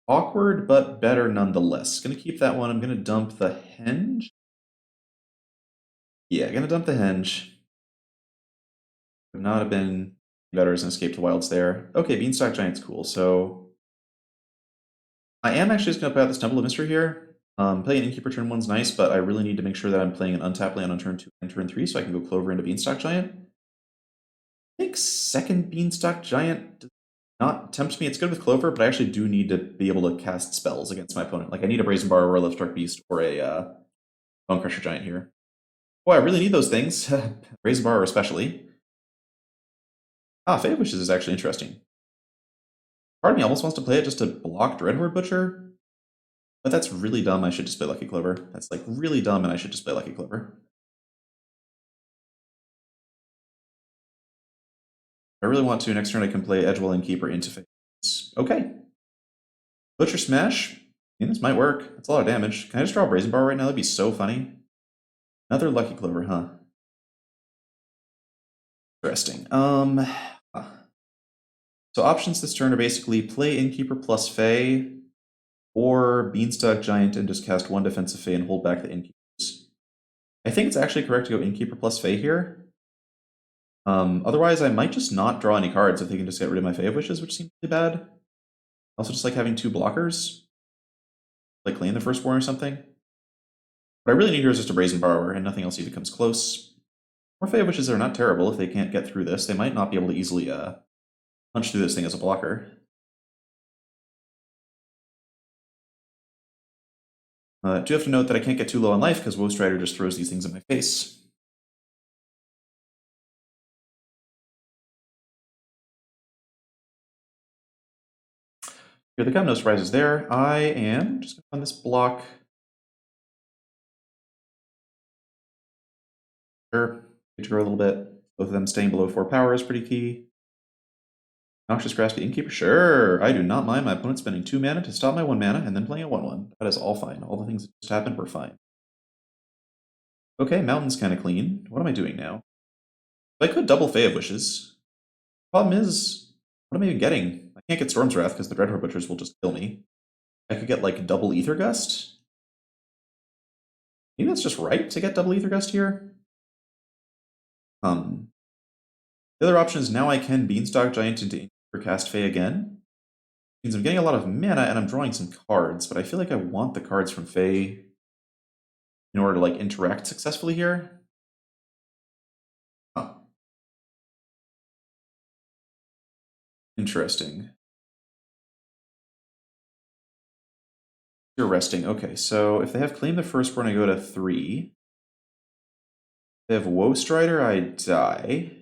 awkward, but better nonetheless. Gonna keep that one. I'm gonna dump the Henge. Yeah, gonna dump the Henge. Would not have been better as an Escape to Wilds there. Okay, Beanstalk Giant's cool, so I am actually just gonna put out this Temple of Mystery here. Playing Innkeeper turn 1's nice, but I really need to make sure that I'm playing an untapped land on turn 2 and turn 3 so I can go Clover into Beanstalk Giant. I think second Beanstalk Giant does not tempt me. It's good with Clover, but I actually do need to be able to cast spells against my opponent. Like I need a Brazen Bar or a Lovestruck Beast or a Bone Crusher Giant here. Boy, I really need those things. Brazen Bar especially. Fate of Wishes is actually interesting. Part of me almost wants to play it just to block Dreadhorde Butcher, but that's really dumb. I should just play Lucky Clover. That's like really dumb, and I should just play Lucky Clover. If I really want to, next turn I can play Edgewell Innkeeper into Fate. Okay. Butcher Smash. This might work. That's a lot of damage. Can I just draw a Brazen Bar right now? That'd be so funny. Another Lucky Clover, huh? Interesting. So options this turn are basically play Innkeeper plus Fae, or Beanstalk Giant and just cast 1 defensive Fae and hold back the Innkeepers. I think it's actually correct to go Innkeeper plus Fae here. Otherwise, I might just not draw any cards if they can just get rid of my Fae of Wishes, which seems really bad. Also, just like having 2 blockers, like Claim the Firstborn or something. What I really need here is just a Brazen Borrower, and nothing else even comes close. More Fae of Wishes are not terrible if they can't get through this. They might not be able to easily punch through this thing as a blocker. Do have to note that I can't get too low on life because Woe Strider just throws these things in my face. Here they come, no surprises there. I am just going to run this block. Sure, get to grow a little bit. Both of them staying below 4 power is pretty key. Noxious Grasp the Innkeeper? Sure, I do not mind my opponent spending 2 mana to stop my 1 mana and then playing a 1/1. That is all fine. All the things that just happened were fine. Okay, Mountain's kind of clean. What am I doing now? I could double Fae of Wishes. Problem is, what am I even getting? I can't get Storm's Wrath because the Dreadhorde Butchers will just kill me. I could get like double Ether Gust. Maybe that's just right to get double Ether Gust here. The other option is now I can Beanstalk Giant into Innkeeper cast Fae again. Means I'm getting a lot of mana and I'm drawing some cards, but I feel like I want the cards from Fae in order to like interact successfully here. Huh. Interesting. You're resting. Okay, so if they have Claim the Firstborn, I go to 3. If they have Woe Strider, I die.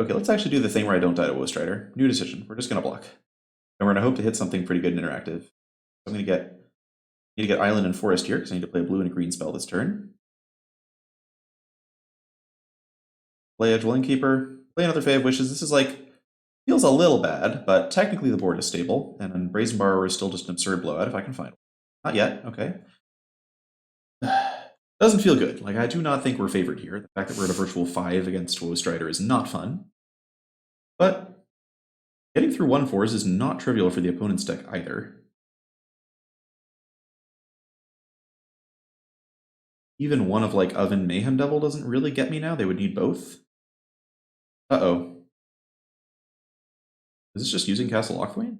Okay, let's actually do the thing where I don't die to Woe Strider. New decision. We're just going to block. And we're going to hope to hit something pretty good and interactive. I'm going to need to get Island and Forest here because I need to play a blue and a green spell this turn. Play Edgewell Innkeeper. Play another Fae of Wishes. This is like, feels a little bad, but technically the board is stable, and then Brazen Borrower is still just an absurd blowout if I can find one. Not yet, okay. Doesn't feel good. Like, I do not think we're favored here. The fact that we're at a virtual 5 against Woe Strider is not fun. But getting through 1/4s is not trivial for the opponent's deck either. Even one of like Oven Mayhem Devil doesn't really get me now. They would need both. Uh-oh. Is this just using Castle Lochthwain?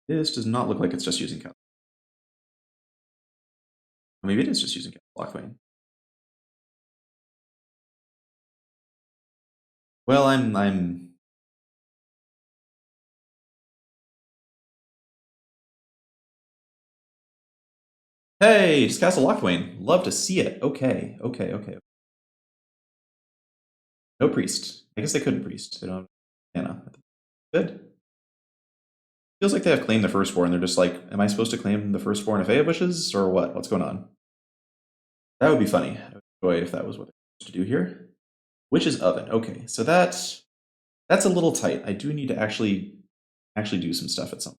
This does not look like it's just using Castle. Maybe it is just using Castle Lochthwain. Well, I'm. Hey, just cast a Locthwain. Love to see it. Okay, okay, okay. No priest. I guess they couldn't priest. They don't have mana. Good. Feels like they have claimed the firstborn. They're just like, am I supposed to claim the firstborn if I have wishes, or what? What's going on? That would be funny. I would enjoy it if that was what they're supposed to do here. Witch's Oven. Okay, so that's a little tight. I do need to actually do some stuff at some.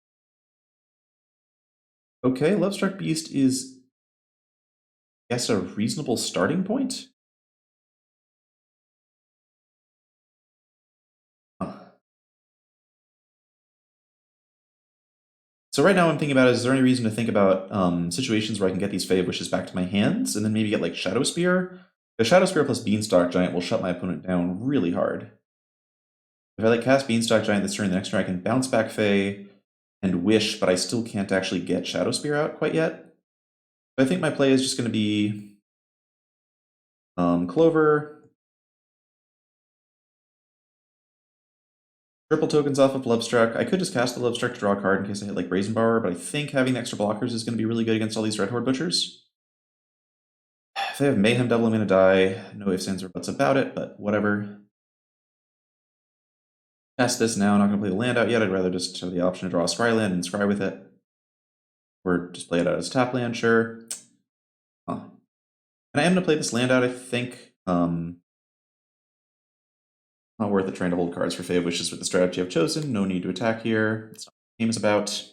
Okay, Lovestruck Beast is, I guess, a reasonable starting point. Huh. So right now I'm thinking about, is there any reason to think about situations where I can get these Fae of Wishes back to my hands, and then maybe get like Shadow Spear? The Shadow Spear plus Beanstalk Giant will shut my opponent down really hard. If I like cast Beanstalk Giant this turn, the next turn I can bounce back Fae and Wish, but I still can't actually get Shadow Spear out quite yet. So I think my play is just going to be Clover, triple tokens off of Lovestruck. I could just cast the Lovestruck to draw a card in case I hit like Brazen Borrower, but I think having the extra blockers is going to be really good against all these Red Horde Butchers. If they have Mayhem Devil, I'm going to die. No ifs, ands, or buts about it, but whatever. Cast this now. I'm not going to play the land out yet. I'd rather just have the option to draw a Scry land and scry with it. Or just play it out as tap land, sure. Huh. And I am going to play this land out, I think. Not worth it trying to hold cards for Fae of Wishes with the strategy I've chosen. No need to attack here. That's not what the game is about.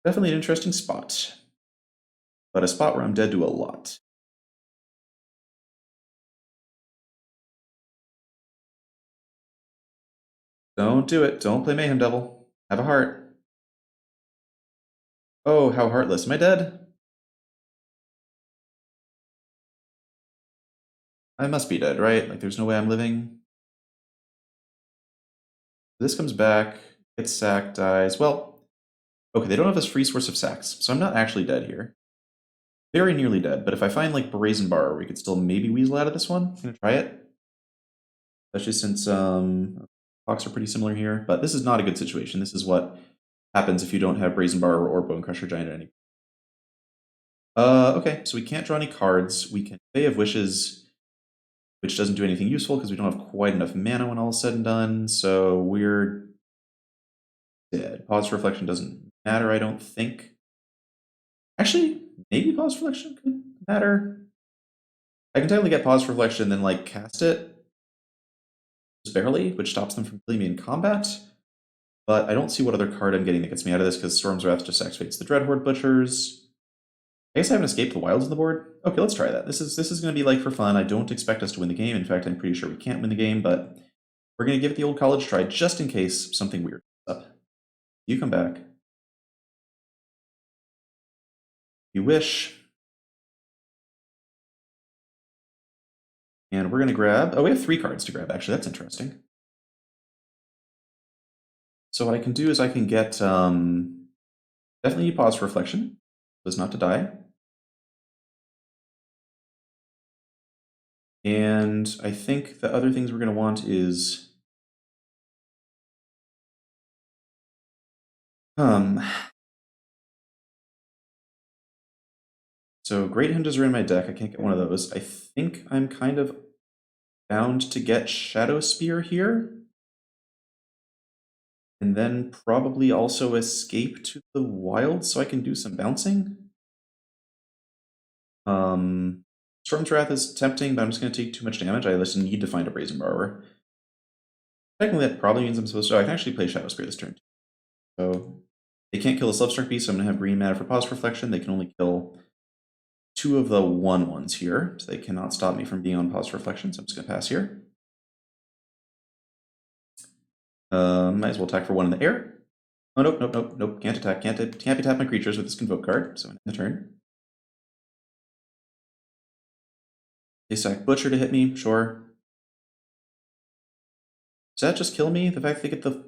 Definitely an interesting spot. But a spot where I'm dead to a lot. Don't do it. Don't play Mayhem Devil. Have a heart. Oh, how heartless. Am I dead? I must be dead, right? Like, there's no way I'm living. This comes back, gets sacked, dies. Well, okay, they don't have this free source of sacks, so I'm not actually dead here. Very nearly dead, but if I find, like, Brazen Bar, we could still maybe weasel out of this one. I'm gonna try it. Especially since clocks are pretty similar here. But this is not a good situation. This is what happens if you don't have Brazen Bar or Bone Crusher Giant at any. Okay, so we can't draw any cards. We can Fae of Wishes, which doesn't do anything useful because we don't have quite enough mana when all is said and done. So we're dead. Pause for Reflection doesn't matter, I don't think. Actually, maybe Pause for Reflection could matter. I can technically get Pause for Reflection and then like cast it just barely, which stops them from killing me in combat. But I don't see what other card I'm getting that gets me out of this because Storm's Wrath just activates the Dreadhorde Butchers. I guess I haven't escaped the wilds on the board. Okay, let's try that. This is going to be like for fun. I don't expect us to win the game. In fact, I'm pretty sure we can't win the game, but we're going to give it the old college try just in case something weird comes up. You come back. You wish. And we're going to grab... Oh, we have 3 cards to grab, actually. That's interesting. So what I can do is I can get... definitely Pause for Reflection. So as not to die. And I think the other things we're going to want is... So Great Hunters are in my deck. I can't get one of those. I think I'm kind of bound to get Shadow Spear here. And then probably also escape to the wild so I can do some bouncing. Storm's Wrath is tempting, but I'm just going to take too much damage. I just need to find a Brazen Borrower. Technically, that probably means I'm supposed to... Oh, I can actually play Shadow Spear this turn. So they can't kill the Lovestruck Beast, so I'm going to have green mana for Pause Reflection. They can only kill 2 of the 1/1s here, so they cannot stop me from being on Pause Reflection, so I'm just going to pass here. Might as well attack for 1 in the air. Oh, nope, nope, nope, nope. Can't attack. Can't be tap my creatures with this Convoke card, so in the turn. They sack Butcher to hit me, sure. Does that just kill me? The fact they get the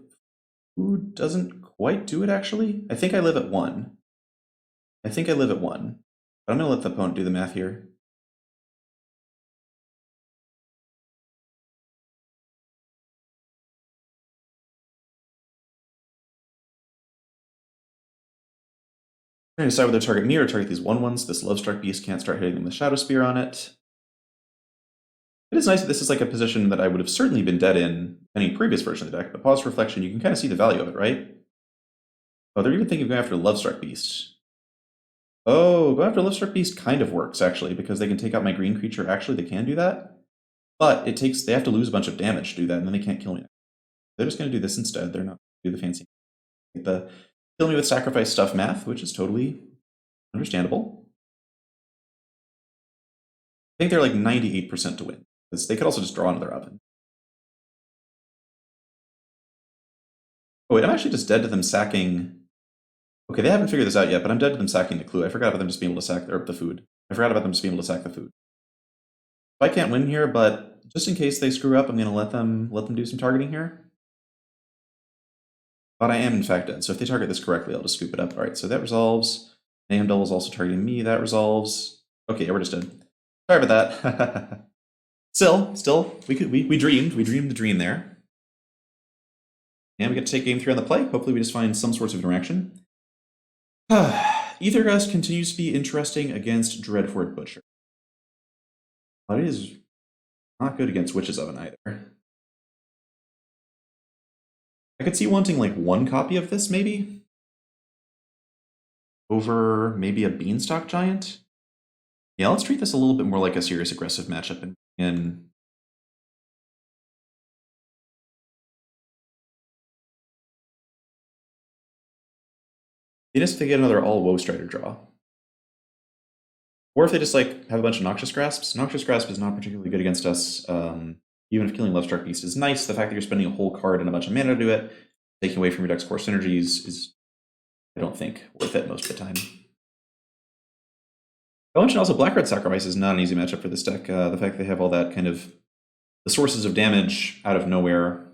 food doesn't quite do it, actually? I think I live at 1. I think I live at 1. But I'm going to let the opponent do the math here. Trying to decide whether to target me or target these 1/1s. This Love-Struck Beast can't start hitting them with Shadow Spear on it. It is nice that this is like a position that I would have certainly been dead in any previous version of the deck, but Pause for Reflection, you can kind of see the value of it, right? Oh, they're even thinking of going after Love-Struck Beast. Oh, going after Love-Struck Beast kind of works, actually, because they can take out my green creature. Actually, they can do that. But they have to lose a bunch of damage to do that, and then they can't kill me. They're just going to do this instead. They're not going to do the fancy. The kill me with sacrifice stuff math, which is totally understandable. I think they're like 98% to win, because they could also just draw another oven. Oh wait, I'm actually just dead to them sacking. Okay, they haven't figured this out yet, but I'm dead to them sacking the clue. I forgot about them just being able to sack the food. I forgot about them just being able to sack the food. I can't win here, but just in case they screw up, I'm going to let them do some targeting here. But I am in fact dead, so if they target this correctly, I'll just scoop it up. All right, so that resolves. Mayhem Double is also targeting me. That resolves. Okay, yeah, we're just dead. Sorry about that. Still, we dreamed the dream there. And we get to take game 3 on the play. Hopefully we just find some sorts of interaction. Ethergust continues to be interesting against Dreadfort Butcher. But it is not good against Witch's Oven either. I could see wanting like 1 copy of this, maybe? Over maybe a Beanstalk Giant? Yeah, let's treat this a little bit more like a serious aggressive matchup and they just get another all Woe Strider draw. Or if they just like have a bunch of Noxious Grasps. Noxious Grasp is not particularly good against us. Even if killing Love-Struck Beast is nice, the fact that you're spending a whole card and a bunch of mana to do it, taking away from your deck's core synergies is, I don't think, worth it most of the time. I mentioned also Black-Red Sacrifice is not an easy matchup for this deck. The fact that they have all that kind of the sources of damage out of nowhere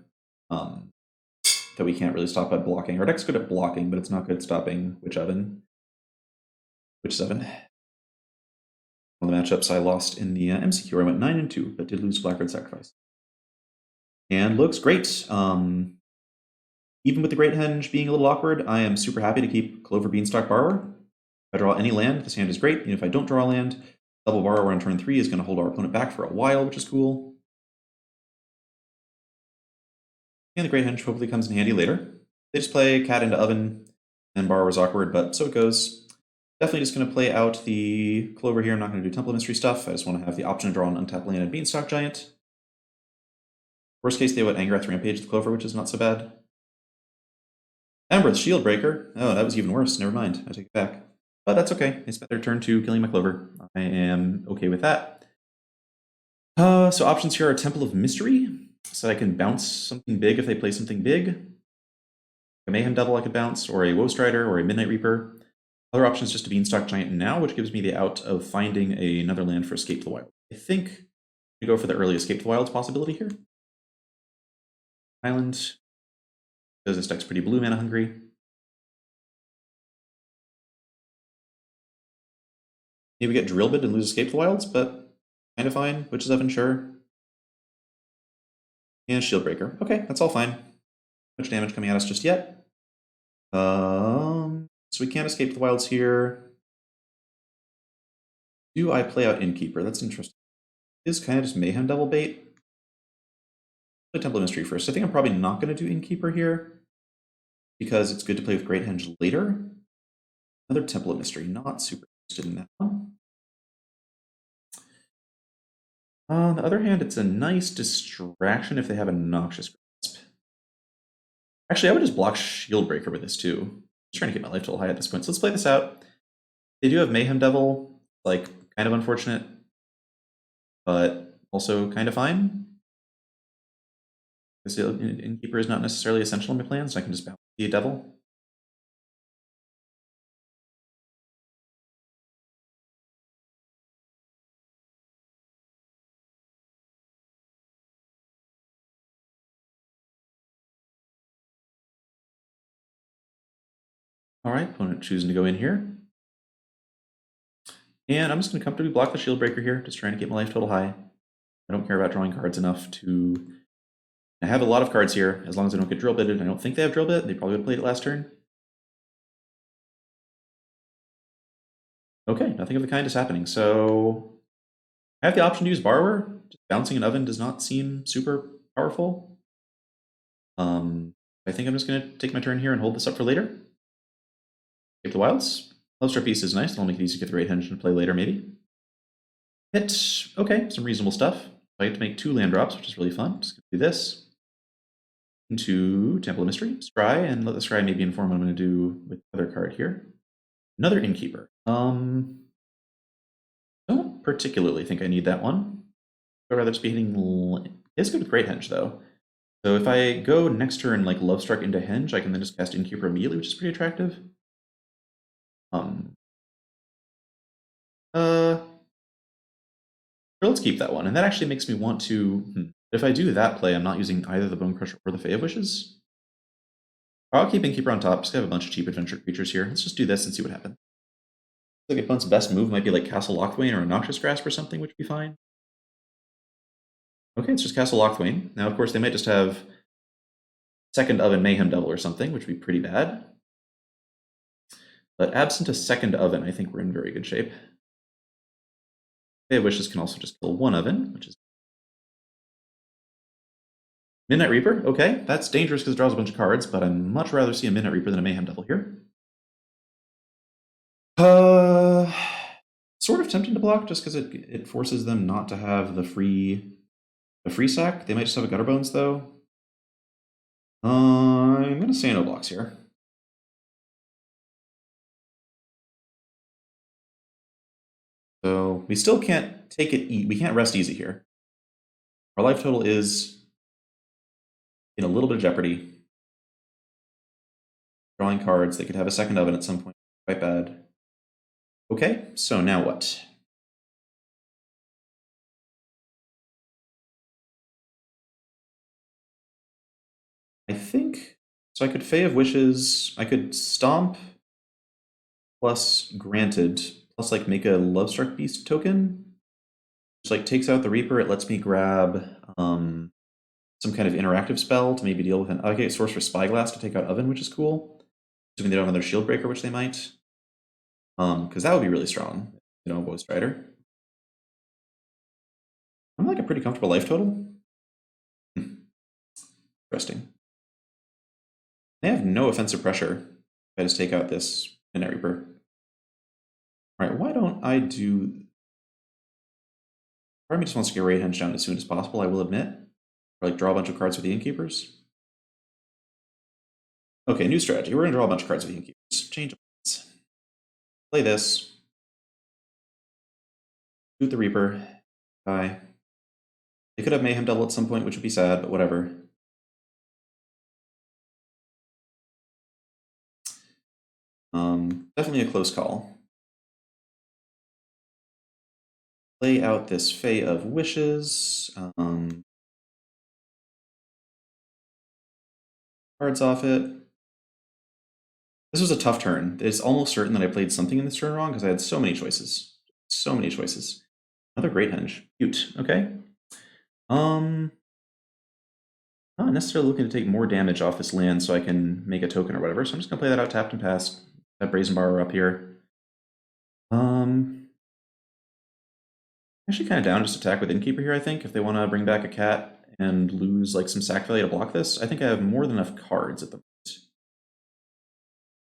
that we can't really stop at blocking. Our deck's good at blocking, but it's not good at stopping Witch's Oven. One of the matchups I lost in the MCQ, I went 9-2, but did lose Black-Red Sacrifice. And looks great. Even with the Great Henge being a little awkward, I am super happy to keep Clover Beanstalk Borrower. If I draw any land, this hand is great. And if I don't draw a land, double Borrower on turn 3 is going to hold our opponent back for a while, which is cool. And the Great Henge hopefully comes in handy later. They just play Cat into Oven, and Borrower's awkward, but so it goes. Definitely just going to play out the Clover here. I'm not going to do Temple of Mystery stuff. I just want to have the option to draw an untapped land and Beanstalk Giant. Worst case, they would Angrath Rampage the Clover, which is not so bad. Ember's Shieldbreaker. Oh, that was even worse. Never mind. I take it back. But that's okay. They spent their turn 2 killing my Clover. I am okay with that. So options here are Temple of Mystery, so I can bounce something big if they play something big. A Mayhem Devil I could bounce, or a Woe Strider, or a Midnight Reaper. Other options just a Beanstalk Giant now, which gives me the out of finding another land for Escape to the Wild. I think we go for the early Escape to the Wilds possibility here. Island, because this deck's pretty blue mana hungry. Maybe we get Drill Bit and lose Escape to the Wilds, but kind of fine. Witch's Oven, sure. And Shieldbreaker. Okay, that's all fine. Much damage coming at us just yet. So we can't escape the wilds here. Do I play out Innkeeper? That's interesting. It is kind of just Mayhem Devil bait. Play Temple of Mystery first. I think I'm probably not going to do Innkeeper here because it's good to play with Great Henge later. Another Temple of Mystery. Not super interested in that one. On the other hand, it's a nice distraction if they have a Noxious Grasp. Actually, I would just block Shieldbreaker with this too. Just trying to get my life total high at this point. So let's play this out. They do have Mayhem Devil, like kind of unfortunate, but also kind of fine. Because Innkeeper is not necessarily essential in my plans, so I can just bounce the Devil. All right, opponent choosing to go in here. And I'm just going to comfortably block the Shieldbreaker here, just trying to get my life total high. I don't care about drawing cards enough to... I have a lot of cards here, as long as I don't get Drill Bitted. I don't think they have Drill Bit. They probably would have played it last turn. Okay, nothing of the kind is happening. So I have the option to use Borrower. Just bouncing an oven does not seem super powerful. I think I'm just going to take my turn here and hold this up for later. Keep the wilds. Love piece is nice. It'll make it easy to get the right hench and play later, maybe. Hit. Okay, some reasonable stuff. I get to make 2 land drops, which is really fun. Just going to do this. Into Temple of Mystery, scry, and let the scry maybe inform what I'm going to do with the other card here. Another Innkeeper. Don't particularly think I need that one. I'd rather just be hitting. It's good with Great Henge, though. So if I go next turn like Lovestruck into Henge, I can then just cast Innkeeper immediately, which is pretty attractive. Let's keep that one. And that actually makes me want to. If I do that play, I'm not using either the Bone Crusher or the Fae of Wishes. I'll keep Innkeeper on top, because I have a bunch of cheap adventure creatures here. Let's just do this and see what happens. I think opponent's best move might be like Castle Lochthwain or a Noxious Grasp or something, which would be fine. Okay, it's just Castle Lochthwain. Now, of course, they might just have Second Oven Mayhem Devil or something, which would be pretty bad. But absent a Second Oven, I think we're in very good shape. Fae of Wishes can also just kill 1 oven, which is Midnight Reaper. Okay, that's dangerous because it draws a bunch of cards, but I'd much rather see a Midnight Reaper than a Mayhem Devil here. Sort of tempting to block just because it forces them not to have the free sack. They might just have a Gutter Bones though. I'm gonna say no blocks here. So we still can't take it. We can't rest easy here. Our life total is in a little bit of jeopardy. Drawing cards. They could have a Second Oven at some point. Quite bad. Okay, so now what? I think so. I could Fae of Wishes. I could Stomp plus Granted plus like make a Lovestruck Beast token, which like takes out the Reaper. It lets me grab some kind of interactive spell to maybe deal with an Sorcerer's Spyglass to take out Oven, which is cool. Assuming they don't have another Shield Breaker, which they might. Because that would be really strong. Void Strider. I'm like a pretty comfortable life total. Interesting. They have no offensive pressure. If I just take out this Midnight Reaper. All right, why don't I do... Part of me just wants to get Raid Henge down as soon as possible, I will admit. Or like draw a bunch of cards with the Innkeepers. Okay, new strategy. We're going to draw a bunch of cards with the Innkeepers. Change options. Play this. Shoot the Reaper. Die. They could have Mayhem Devil at some point, which would be sad, but whatever. Definitely a close call. Play out this Fae of Wishes. Cards off it. This was a tough turn. It's almost certain that I played something in this turn wrong because I had so many choices. So many choices. Another Great Henge. Cute. Okay. Not necessarily looking to take more damage off this land so I can make a token or whatever. So I'm just going to play that out tapped and passed. That Brazen Borrower up here. Actually kind of down just attack with Innkeeper here, I think. If they want to bring back a cat and lose like some sack value to block this. I think I have more than enough cards at the moment.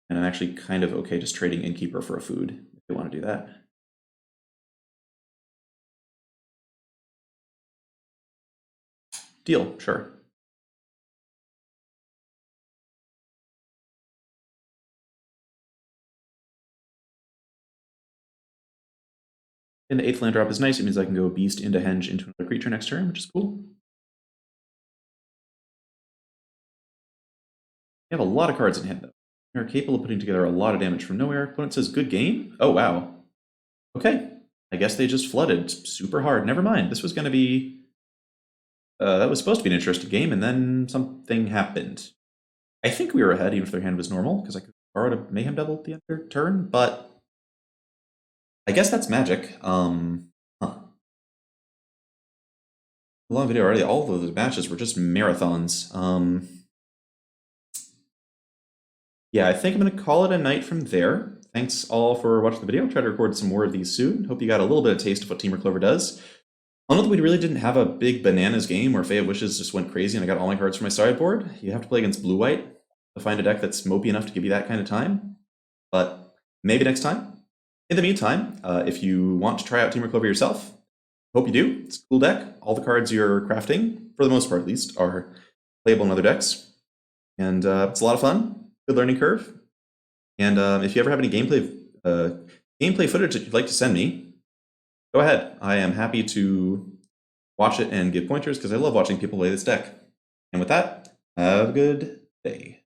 And I'm actually kind of okay just trading Innkeeper for a food if they want to do that. Deal, sure. And the 8th land drop is nice. It means I can go Beast into Henge into another creature next turn, which is cool. We have a lot of cards in hand, though. They're capable of putting together a lot of damage from nowhere. Opponent says, good game? Oh, wow. Okay. I guess they just flooded super hard. Never mind. This was going to be... that was supposed to be an interesting game, and then something happened. I think we were ahead, even if their hand was normal, because I could borrow a Mayhem Devil at the end of their turn, but... I guess that's magic. Long video already. All of those matches were just marathons. Yeah, I think I'm going to call it a night from there. thanks all for watching the video. I'll try to record some more of these soon. Hope you got a little bit of taste of what Temur Clover does. I'll note that we really didn't have a big bananas game where Fae of Wishes just went crazy and I got all my cards from my sideboard. You have to play against blue-white to find a deck that's mopey enough to give you that kind of time. But maybe next time. In the meantime, if you want to try out Temur Clover yourself, hope you do. It's a cool deck. All the cards you're crafting, for the most part at least, are playable in other decks. And it's a lot of fun. Good learning curve. And if you ever have any gameplay footage that you'd like to send me, go ahead. I am happy to watch it and give pointers because I love watching people play this deck. And with that, have a good day.